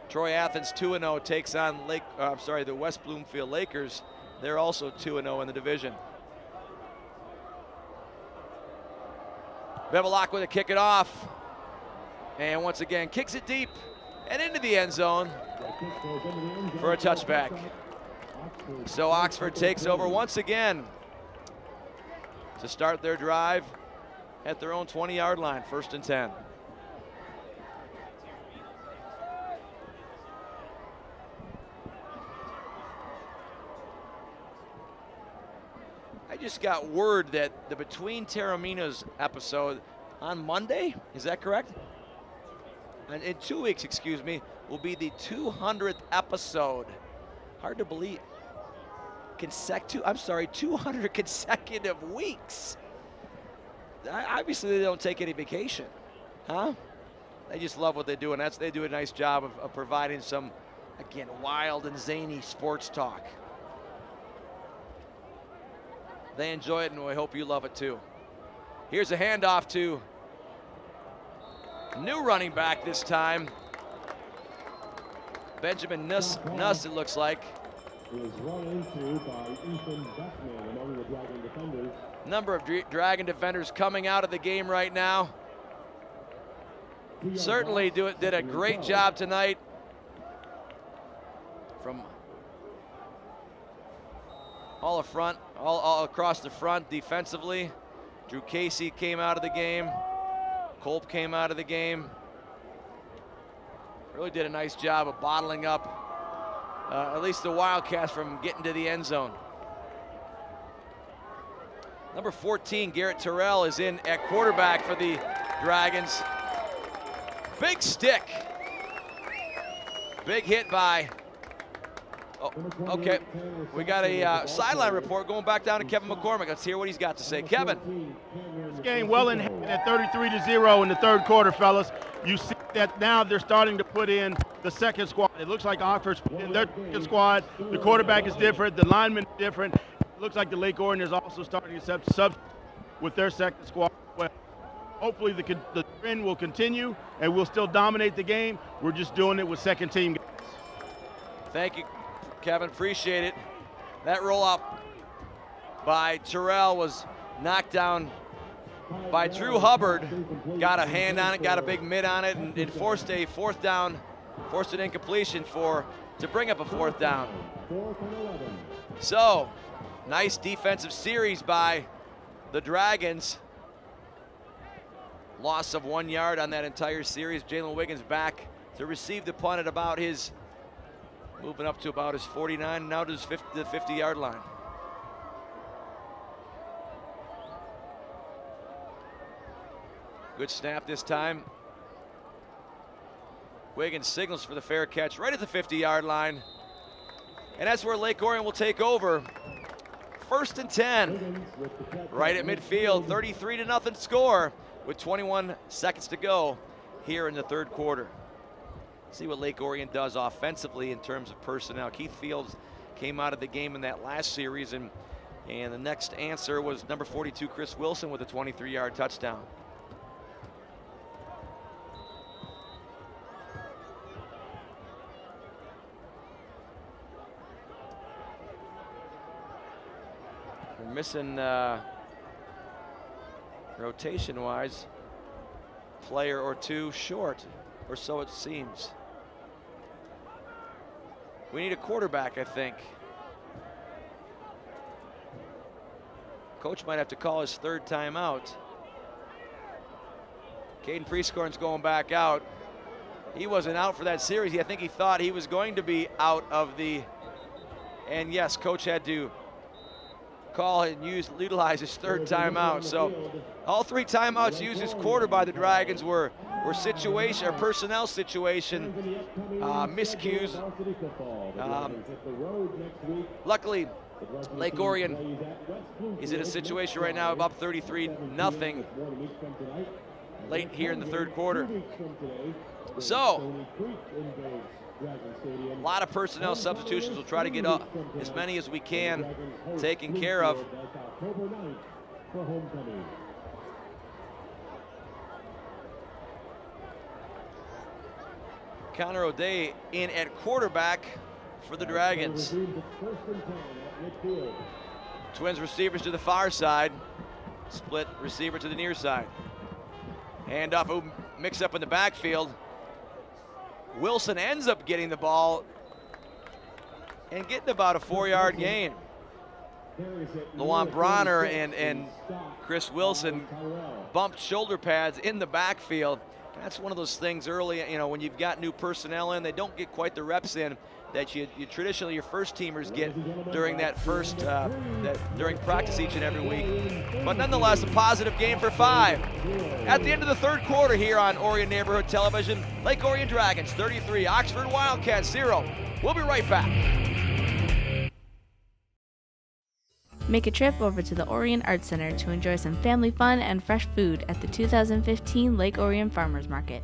Troy Athens 2-0 takes on the West Bloomfield Lakers. They're also 2-0 in the division. Bevelak with a kick it off. And once again, kicks it deep and into the end zone for a touchback. So Oxford takes over once again to start their drive at their own 20-yard line, 1st and 10. I just got word that the Between Terraminos episode on Monday, is that correct? And in 2 weeks, excuse me, will be the 200th episode. Hard to believe. 200 consecutive weeks. Obviously, they don't take any vacation, huh? They just love what they do, and they do a nice job of providing some, again, wild and zany sports talk. They enjoy it, and we hope you love it too. Here's a handoff to new running back this time. Benjamin Nuss, it looks like. Is run into by Ethan Beckman among the Dragon defenders. Number of Dragon defenders coming out of the game right now. Certainly did a great job tonight from all across the front defensively. Drew Casey came out of the game. Kolb came out of the game. Really did a nice job of bottling up at least the Wildcats from getting to the end zone. Number 14, Garrett Terrell, is in at quarterback for the Dragons. Big stick. Big hit by, okay. We got a sideline report going back down to Kevin McCormick. Let's hear what he's got to say. Kevin. This game well in hand at 33-0 in the third quarter, fellas. You see that now they're starting to put in the second squad. It looks like Oxford's put in their second squad. The quarterback is different. The lineman is different. It looks like the Lake Orion is also starting to accept subs with their second squad. Well, hopefully the trend will continue and we'll still dominate the game. We're just doing it with second team guys. Thank you, Kevin. Appreciate it. That roll up by Terrell was knocked down by Drew Hubbard. Got a hand on it, got a big mid on it, and it forced a fourth down, forced an incompletion to bring up a fourth down. So, nice defensive series by the Dragons. Loss of 1 yard on that entire series. Jalen Wiggins back to receive the punt at about his, moving up to about his 49, now to his 50-yard line. Good snap this time. Wiggins signals for the fair catch right at the 50-yard line. And that's where Lake Orion will take over. 1st and 10, right at midfield, 33-0 score with 21 seconds to go here in the third quarter. See what Lake Orion does offensively in terms of personnel. Keith Fields came out of the game in that last series, and the next answer was number 42, Chris Wilson, with a 23-yard touchdown. We're missing, rotation-wise, player or two short, or so it seems. We need a quarterback, I think. Coach might have to call his third timeout. Caden Prieskorn's going back out. He wasn't out for that series. I think he thought he was going to be out of the, and yes, coach had to call and utilize his third timeout. So all three timeouts used this quarter by the Dragons were or situation or personnel situation, miscues. Luckily, Lake Orion is in a situation right now of up 33-0 late here in the third quarter. So, a lot of personnel substitutions. We'll try to get as many as we can taken care of. Connor O'Day in at quarterback for the Dragons. Twins receivers to the far side. Split receiver to the near side. Handoff, who mix up in the backfield. Wilson ends up getting the ball and getting about a 4-yard gain. Lawan Bronner and Chris Wilson bumped shoulder pads in the backfield. That's one of those things early, when you've got new personnel in, they don't get quite the reps in that you traditionally your first teamers get during that first during practice each and every week. But nonetheless, a positive game for 5. At the end of the third quarter here on Orion Neighborhood Television, Lake Orion Dragons 33, Oxford Wildcats 0. We'll be right back. Make a trip over to the Orion Arts Center to enjoy some family fun and fresh food at the 2015 Lake Orion Farmers Market.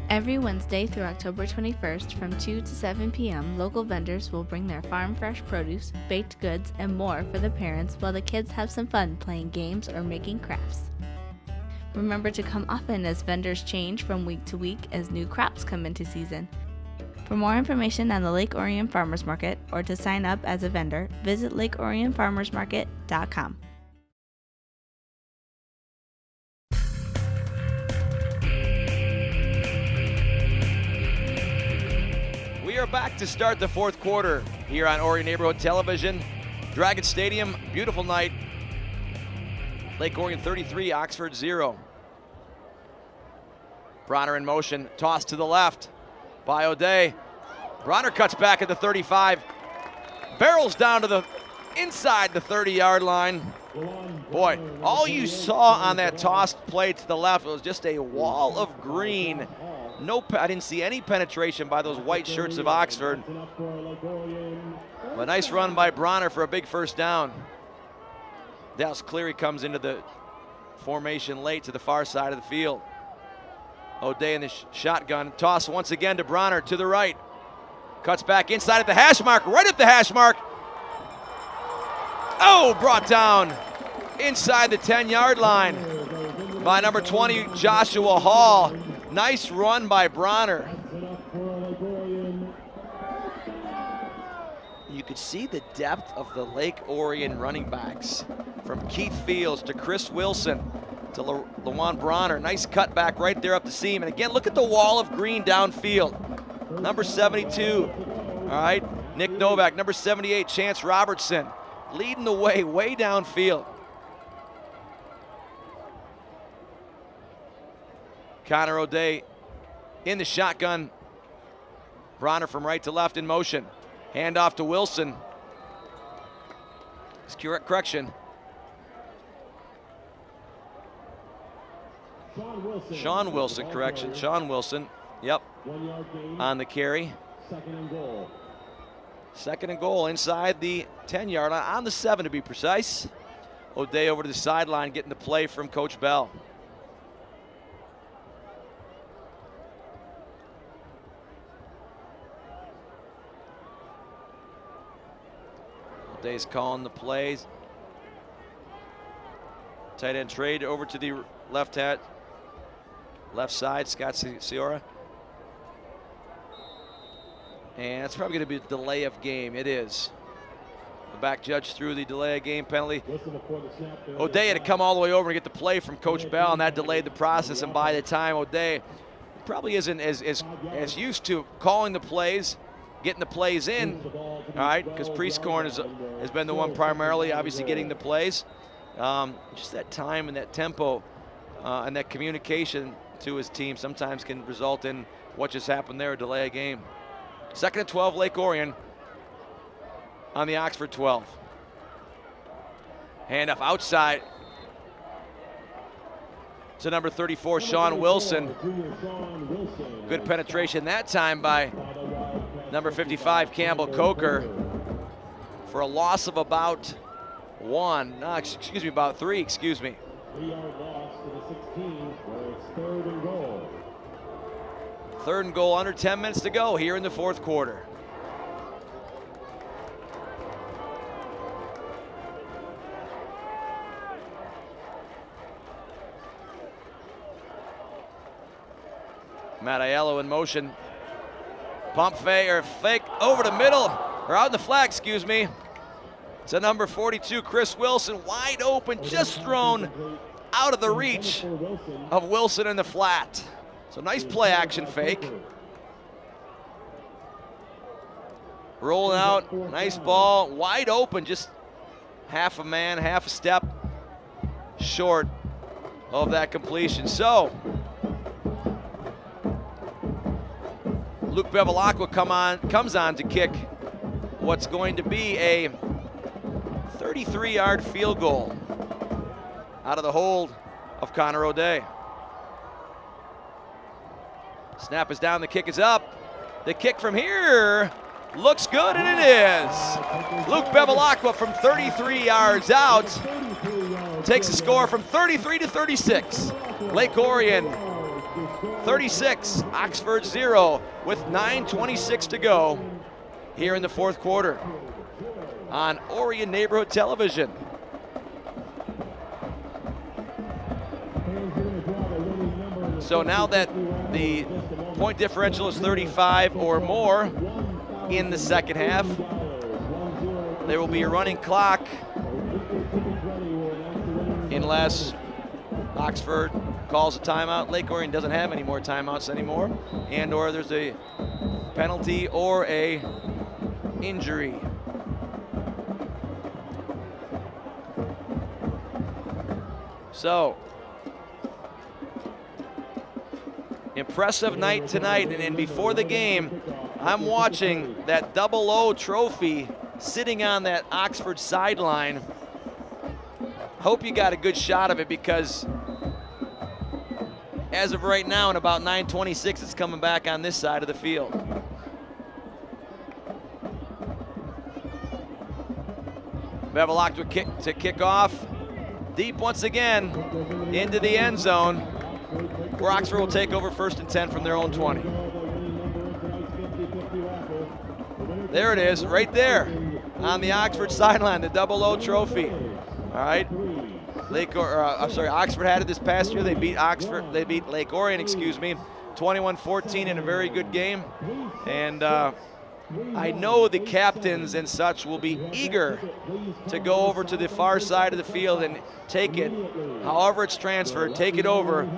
Every Wednesday through October 21st from 2 to 7 p.m., local vendors will bring their farm fresh produce, baked goods, and more for the parents while the kids have some fun playing games or making crafts. Remember to come often as vendors change from week to week as new crops come into season. For more information on the Lake Orion Farmers Market or to sign up as a vendor, visit lakeorionfarmersmarket.com. We are back to start the fourth quarter here on Orion Neighborhood Television. Dragon Stadium, beautiful night. Lake Orion 33, Oxford 0. Bronner in motion, toss to the left by O'Day. Bronner cuts back at the 35, barrels down to the inside the 30-yard line. Boy, all you saw on that tossed play to the left was just a wall of green. I didn't see any penetration by those white shirts of Oxford. A nice run by Bronner for a big first down. Dallas Cleary comes into the formation late to the far side of the field. O'Day in the shotgun. Toss once again to Bronner to the right. Cuts back inside at the hash mark, right at the hash mark. Oh, brought down inside the 10-yard line by number 20, Joshua Hall. Nice run by Bronner. You could see the depth of the Lake Orion running backs. From Keith Fields to Chris Wilson to Lawan Bronner. Nice cutback right there up the seam. And again, look at the wall of green downfield. Number 72, all right, Nick Novak. Number 78, Chance Robertson, leading the way downfield. Connor O'Day in the shotgun. Bronner from right to left in motion. Hand off to Wilson. Correction. Sean Wilson, correction. Sean Wilson, yep, on the carry. Second and goal inside the 10-yard line, on the 7 to be precise. O'Day over to the sideline, getting the play from Coach Bell. O'Day's calling the plays. Tight end trade over to the left side, Scott Ciora. And it's probably going to be a delay of game. It is. The back judge threw the delay of game penalty. O'Day had to come all the way over and get the play from Coach Bell, and that delayed the process. And by the time O'Day probably isn't as used to calling the plays, getting the plays in, all right, because Priestcorn has been the one primarily, obviously, getting the plays. Just that time and that tempo and that communication to his team sometimes can result in what just happened there, a delay of game. Second and 12, Lake Orion on the Oxford 12. Handoff outside. to number 34, Sean Wilson. Good penetration that time by number 55, Campbell Coker, for a loss of about about 3, excuse me. 3-yard loss to the 16, where it's 3rd and goal. 3rd and goal, under 10 minutes to go here in the 4th quarter. Matt Aiello in motion. Pump fake or fake over the middle, or out in the flag, excuse me. To number 42, Chris Wilson, wide open, just thrown out of the reach of Wilson in the flat. So nice play action fake. Rolling out, nice ball, wide open, just half a man, half a step short of that completion. So, Luke Bevilacqua comes on to kick what's going to be a 33-yard field goal out of the hold of Connor O'Day. Snap is down, the kick is up. The kick from here looks good, and it is. Luke Bevilacqua from 33 yards out takes a score from 33 to 36. Lake Orion 36, Oxford 0, with 9:26 to go here in the 4th quarter on Orion Neighborhood Television. So now that the point differential is 35 or more in the 2nd half, there will be a running clock unless Oxford calls a timeout. Lake Orion doesn't have any more timeouts anymore, and or there's a penalty or a injury. So, impressive night tonight, and before the game, I'm watching that 00 trophy sitting on that Oxford sideline. Hope you got a good shot of it, because as of right now, in about 9:26, it's coming back on this side of the field. Bevilacqua to kick off. Deep once again into the end zone, where Oxford will take over 1st and 10 from their own 20. There it is, right there on the Oxford sideline, the 00 trophy. All right. Oxford had it this past year. They beat Lake Orion, 21-14 in a very good game. And I know the captains and such will be eager to go over to the far side of the field and take it, however it's transferred, take it over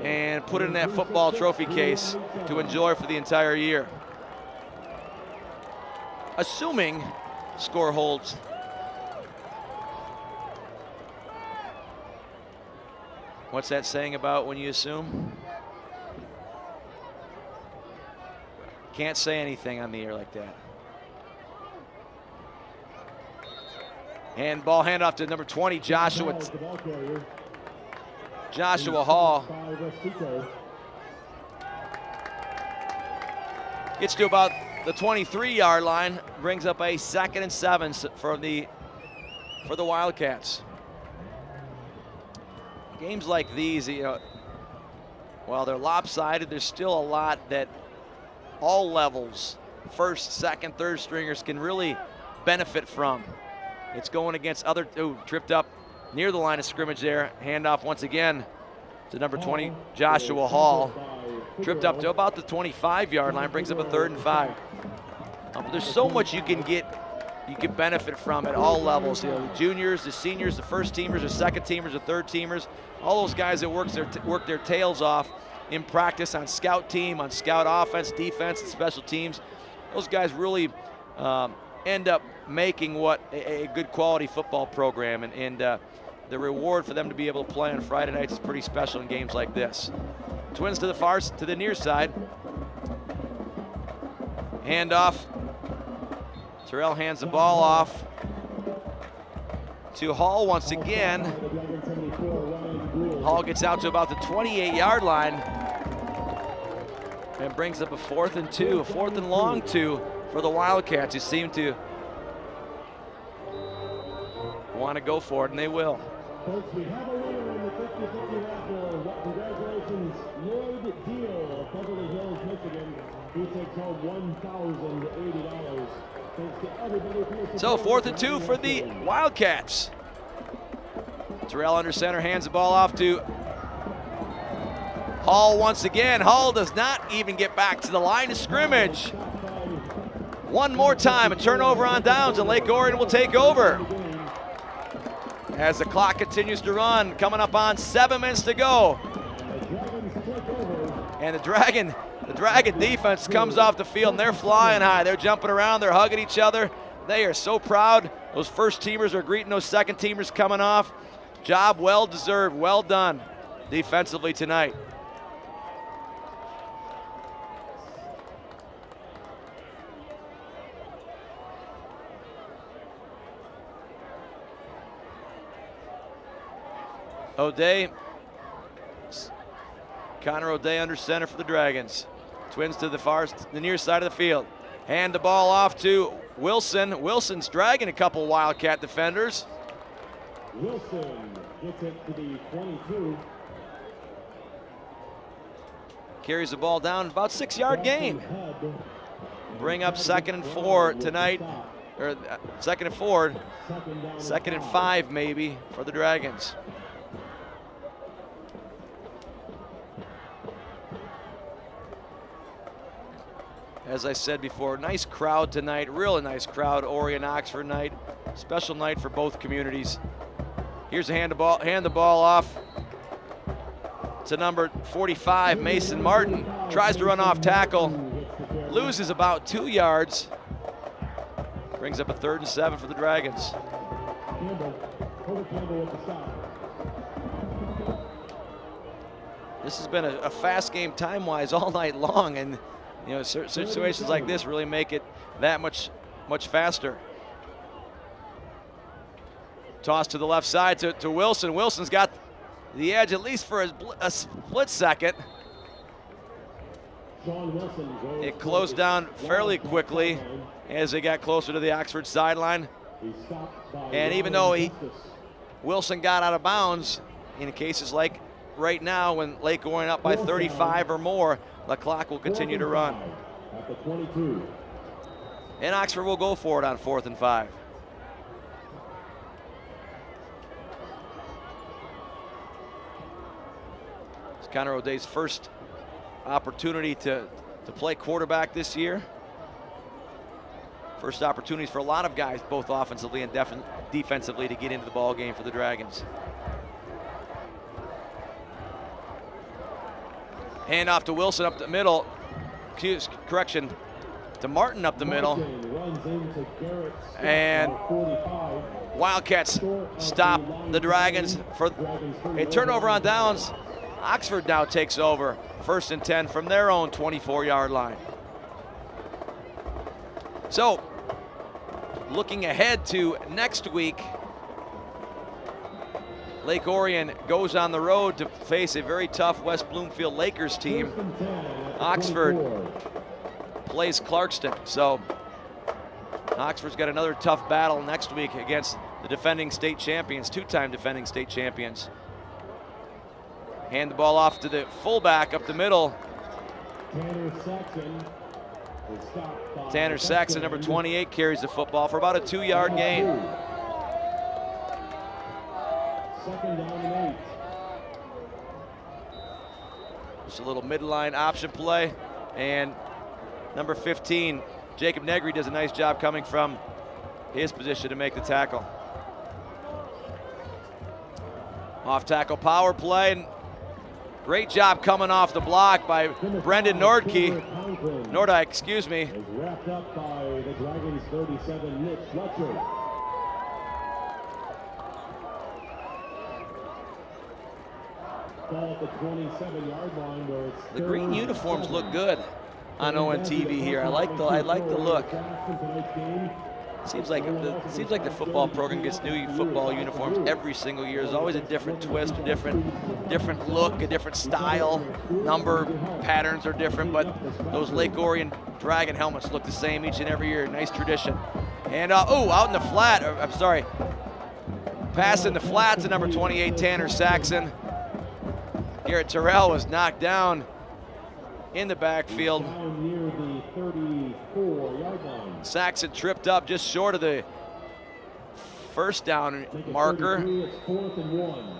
and put it in that football trophy case to enjoy for the entire year. Assuming score holds. What's that saying about when you assume? Can't say anything on the air like that. And ball handoff to number 20, Joshua Hall. Gets to about the 23-yard line, brings up a 2nd and 7 for the Wildcats. Games like these, while they're lopsided, there's still a lot that all levels, 1st, 2nd, 3rd stringers can really benefit from. It's going against other, tripped up near the line of scrimmage there. Handoff once again to number 20, Joshua Hall. Tripped up to about the 25-yard line, brings up a 3rd and 5. There's so much you can benefit from at all levels. The juniors, the seniors, the 1st teamers, the 2nd teamers, the 3rd teamers, all those guys that work their tails off in practice on scout team, on scout offense, defense, and special teams. Those guys really end up making what a good quality football program, and the reward for them to be able to play on Friday nights is pretty special in games like this. Twins to the near side. Handoff. Terrell hands the ball off. to Hall once again. Hall gets out to about the 28-yard line and brings up a 4th and 2, a 4th and long 2 for the Wildcats, who seem to want to go for it, and they will. Folks, we have a winner in the 50-50 raffle. Congratulations, Lloyd Deal of Beverly Hills, Michigan, who takes home $1,080. Thanks to everybody for your So support. 4th and 2 for the Wildcats. Terrell under center hands the ball off to Hall once again. Hall does not even get back to the line of scrimmage. One more time, a turnover on downs, and Lake Orion will take over. As the clock continues to run, coming up on 7 minutes to go. And the Dragon defense comes off the field, and they're flying high. They're jumping around, they're hugging each other. They are so proud. Those first teamers are greeting those second teamers coming off. Job well deserved, well done defensively tonight. O'Day, Connor O'Day under center for the Dragons. Twins to the near side of the field. Hand the ball off to Wilson. Wilson's dragging a couple Wildcat defenders. Wilson gets it to the 22. Carries the ball down, about 6-yard gain. Bring up 2nd and 4 tonight, or 2nd and 4, 2nd and 5 maybe for the Dragons. As I said before, nice crowd tonight, really nice crowd, Orion-Oxford night. Special night for both communities. Here's a hand the ball off to number 45, Mason Martin. Tries to run off tackle, loses about 2 yards. Brings up a 3rd and 7 for the Dragons. This has been a fast game time-wise all night long, and you know, situations like this really make it that much faster. Toss to the left side to Wilson. Wilson's got the edge at least for a split second. It closed down fairly quickly as they got closer to the Oxford sideline. And even though Wilson got out of bounds, in cases like right now when Lake Orion up by 35 or more, the clock will continue to run. And Oxford will go for it on 4th and 5. It's Connor O'Day's first opportunity to play quarterback this year. First opportunities for a lot of guys, both offensively and defensively, to get into the ball game for the Dragons. Hand off to Wilson up the middle. Correction, to Martin up the middle. And Wildcats stop the Dragons for a turnover on downs. Oxford now takes over, 1st and 10 from their own 24-yard line. So, looking ahead to next week, Lake Orion goes on the road to face a very tough West Bloomfield Lakers team. Oxford plays Clarkston. So Oxford's got another tough battle next week against the defending state champions, 2-time defending state champions. Hand the ball off to the fullback up the middle. Tanner Saxon, number 28, carries the football for about a 2-yard gain. 2nd down and 8. Just a little midline option play, and number 15, Jacob Negri, does a nice job coming from his position to make the tackle. Off tackle power play, and great job coming off the block by Brendan Nordike, excuse me. Wrapped up by the Dragons 37, Nick Fletcher. Ball at the 27-yard line where it's The green uniforms look good on ONTV here. I like the look. Seems like the football program gets new football uniforms every single year. There's always a different twist, a different look, a different style. Number patterns are different, but those Lake Orion Dragon helmets look the same each and every year. Nice tradition. And out in the flat. I'm sorry. Pass in the flat to number 28, Tanner Saxon. Garrett Terrell was knocked down in the backfield. Near the 34-yard line. Saxon tripped up just short of the first down marker. It's 4th and 1.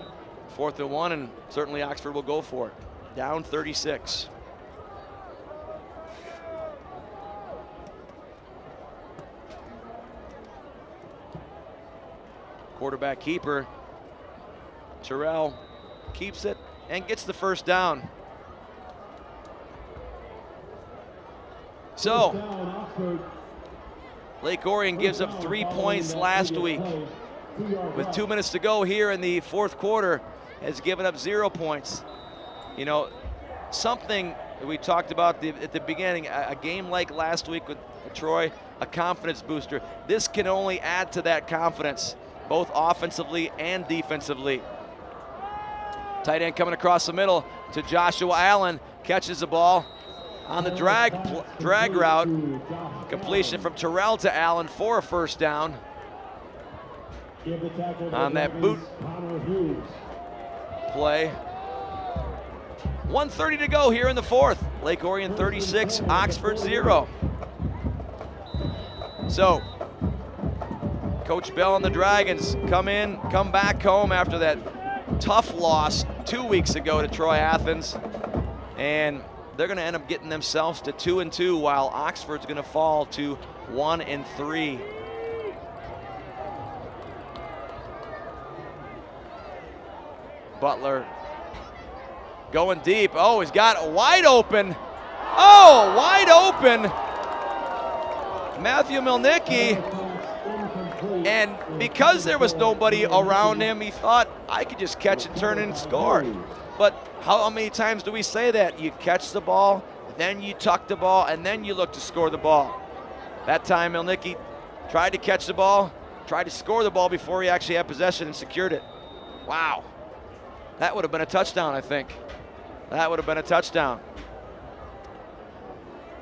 4th and 1, and certainly Oxford will go for it. Down 36. Quarterback keeper. Terrell keeps it and gets the first down. So, Lake Orion gives up 3 points last week. With 2 minutes to go here in the fourth quarter, has given up 0 points. You know, something we talked about at the beginning, a game like last week with Troy, a confidence booster. This can only add to that confidence, both offensively and defensively. Tight end coming across the middle to Joshua Allen, catches the ball on the drag route. Completion from Terrell to Allen for a first down. On that boot play. 1:30 to go here in the fourth. Lake Orion 36, Oxford 0. So, Coach Bell and the Dragons come back home after that tough loss 2 weeks ago to Troy Athens. And they're going to end up getting themselves to 2-2, while Oxford's going to fall to 1-3. Butler going deep. Oh, he's got wide open. Oh, wide open. Matthew Milnicki. And because there was nobody around him, he thought, I could just catch and turn and score. But how many times do we say that? You catch the ball, then you tuck the ball, and then you look to score the ball. That time, Milnicki tried to catch the ball, tried to score the ball before he actually had possession and secured it. Wow. That would have been a touchdown, I think. That would have been a touchdown.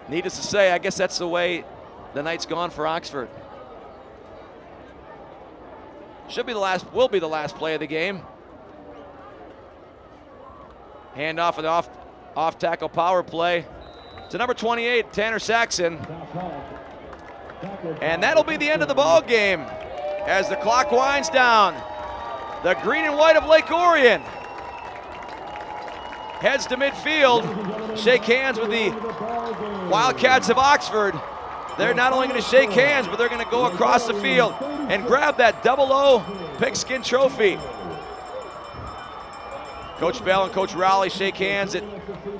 Needless to say, I guess that's the way the night's gone for Oxford. Will be the last play of the game. Hand off and off tackle power play to number 28, Tanner Saxon. And that'll be the end of the ball game as the clock winds down. The green and white of Lake Orion heads to midfield, shake hands with the Wildcats of Oxford. They're not only going to shake hands, but they're going to go across the field and grab that 00 pigskin trophy. Coach Bell and Coach Rowley shake hands at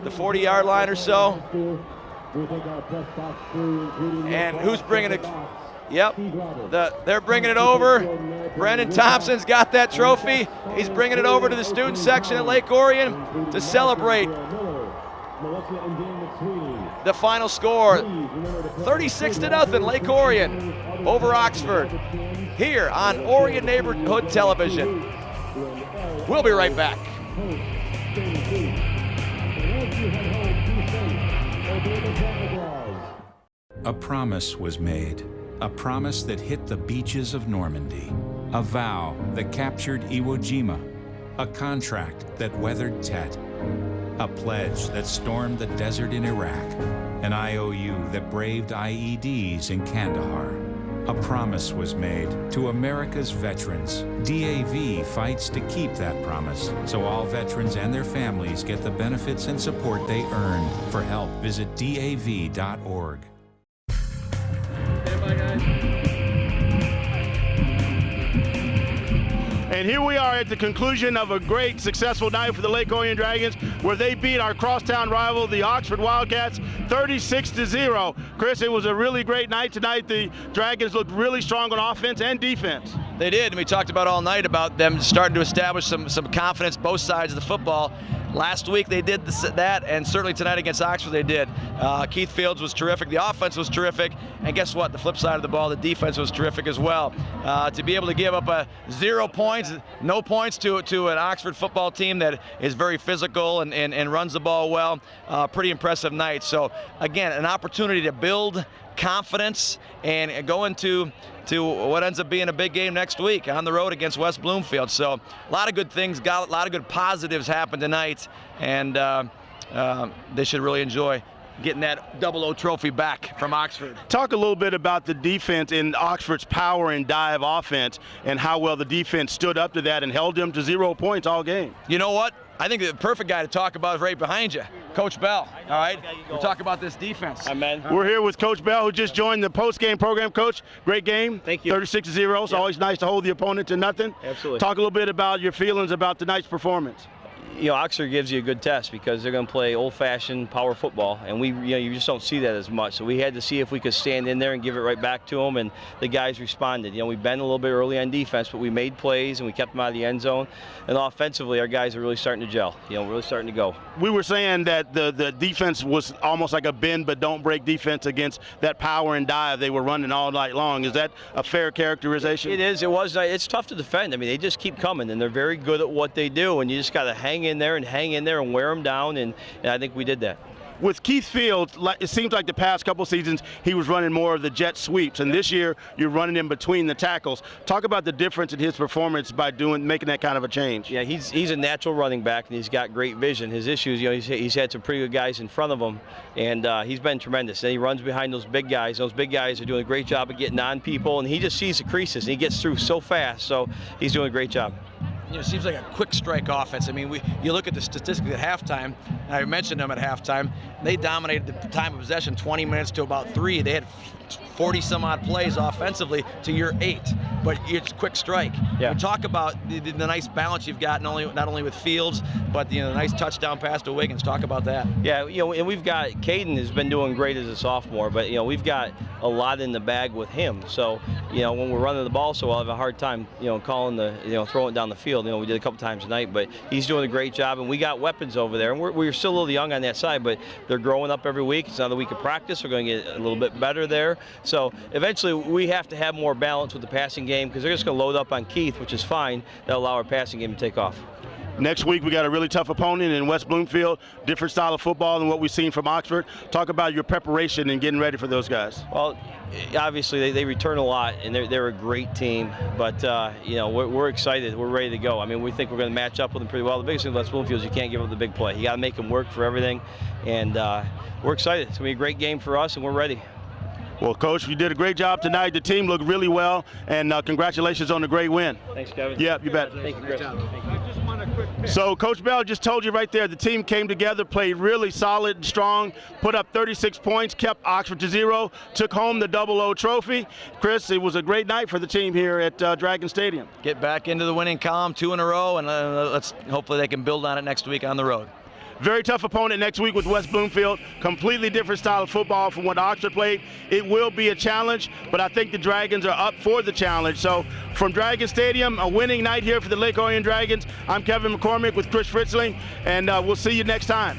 the 40-yard line or so. And who's bringing it? Yep, they're bringing it over. Brendan Thompson's got that trophy. He's bringing it over to the student section at Lake Orion to celebrate the final score. 36-0, Lake Orion over Oxford here on Orion Neighborhood Television. We'll be right back. A promise was made, a promise that hit the beaches of Normandy, a vow that captured Iwo Jima, a contract that weathered Tet, a pledge that stormed the desert in Iraq, an IOU that braved IEDs in Kandahar. A promise was made to America's veterans. DAV fights to keep that promise, so all veterans and their families get the benefits and support they earned. For help, visit DAV.org. And here we are at the conclusion of a great, successful night for the Lake Orion Dragons, where they beat our crosstown rival, the Oxford Wildcats, 36-0. Chris, it was a really great night tonight. The Dragons looked really strong on offense and defense. They did, and we talked about all night about them starting to establish some confidence both sides of the football. Last week they did that, and certainly tonight against Oxford they did. Keith Fields was terrific. The offense was terrific, and guess what? The flip side of the ball, the defense was terrific as well. To be able to give up 0 points, no points to an Oxford football team that is very physical and runs the ball well, pretty impressive night. So again, an opportunity to build confidence and go into what ends up being a big game next week on the road against West Bloomfield. So a lot of good things, got a lot of good positives happen tonight, and they should really enjoy getting that 00 trophy back from Oxford. Talk a little bit about the defense in Oxford's power and dive offense and how well the defense stood up to that and held them to 0 points all game. You know what? I think the perfect guy to talk about is right behind you, Coach Bell. All right, we'll talk about this defense. Amen. We're here with Coach Bell, who just joined the post-game program. Coach, great game. Thank you. 36-0. It's always nice to hold the opponent to nothing. Absolutely. Talk a little bit about your feelings about tonight's performance. You know, Oxford gives you a good test because they're going to play old-fashioned power football, and you just don't see that as much. So we had to see if we could stand in there and give it right back to them, and the guys responded. You know, we bent a little bit early on defense, but we made plays and we kept them out of the end zone. And offensively, our guys are really starting to gel. You know, really starting to go. We were saying that the defense was almost like a bend but don't break defense against that power and dive they were running all night long. Is that a fair characterization? It is. It was. It's tough to defend. I mean, they just keep coming, and they're very good at what they do, and you just got to hang in there and wear them down, and I think we did that. With Keith Fields, it seems like the past couple seasons he was running more of the jet sweeps, and this year you're running in between the tackles. Talk about the difference in his performance by making that kind of a change. Yeah, he's a natural running back, and he's got great vision. His issues, you know, he's had some pretty good guys in front of him, and he's been tremendous. And he runs behind those big guys. Those big guys are doing a great job of getting on people, and he just sees the creases, and he gets through so fast, so he's doing a great job. You know, it seems like a quick strike offense. I mean, you look at the statistics at halftime, and I mentioned them at halftime, they dominated the time of possession 20 minutes to about 3. They had 40 some odd plays offensively to your 8, but it's quick strike. Yeah. We talk about the nice balance you've got not only with Fields, but the nice touchdown pass to Wiggins. Talk about that. Yeah, you know, and we've got Caden has been doing great as a sophomore, but you know, we've got a lot in the bag with him. So, you know, when we're running the ball so well, I have a hard time, you know, throwing it down the field. You know, we did a couple times tonight, but he's doing a great job, and we got weapons over there. And we're still a little young on that side, but they're growing up every week. It's another week of practice. We're going to get a little bit better there. So eventually we have to have more balance with the passing game because they're just going to load up on Keith, which is fine. That'll allow our passing game to take off. Next week we got a really tough opponent in West Bloomfield, different style of football than what we've seen from Oxford. Talk about your preparation and getting ready for those guys. Well, obviously they return a lot, and they're a great team, but you know, we're excited. We're ready to go. I mean, we think we're going to match up with them pretty well. The biggest thing with West Bloomfield is you can't give up the big play. You got to make them work for everything, and we're excited. It's going to be a great game for us, and we're ready. Well, Coach, you did a great job tonight. The team looked really well, and congratulations on the great win. Thanks, Kevin. Yeah, you bet. Thank you, Chris. So Coach Bell just told you right there, the team came together, played really solid and strong, put up 36 points, kept Oxford to 0, took home the 00 trophy. Chris, it was a great night for the team here at Dragon Stadium. Get back into the winning column 2 in a row, and hopefully they can build on it next week on the road. Very tough opponent next week with West Bloomfield. Completely different style of football from what Oxford played. It will be a challenge, but I think the Dragons are up for the challenge. So from Dragon Stadium, a winning night here for the Lake Orion Dragons. I'm Kevin McCormick with Chris Fritzling, and we'll see you next time.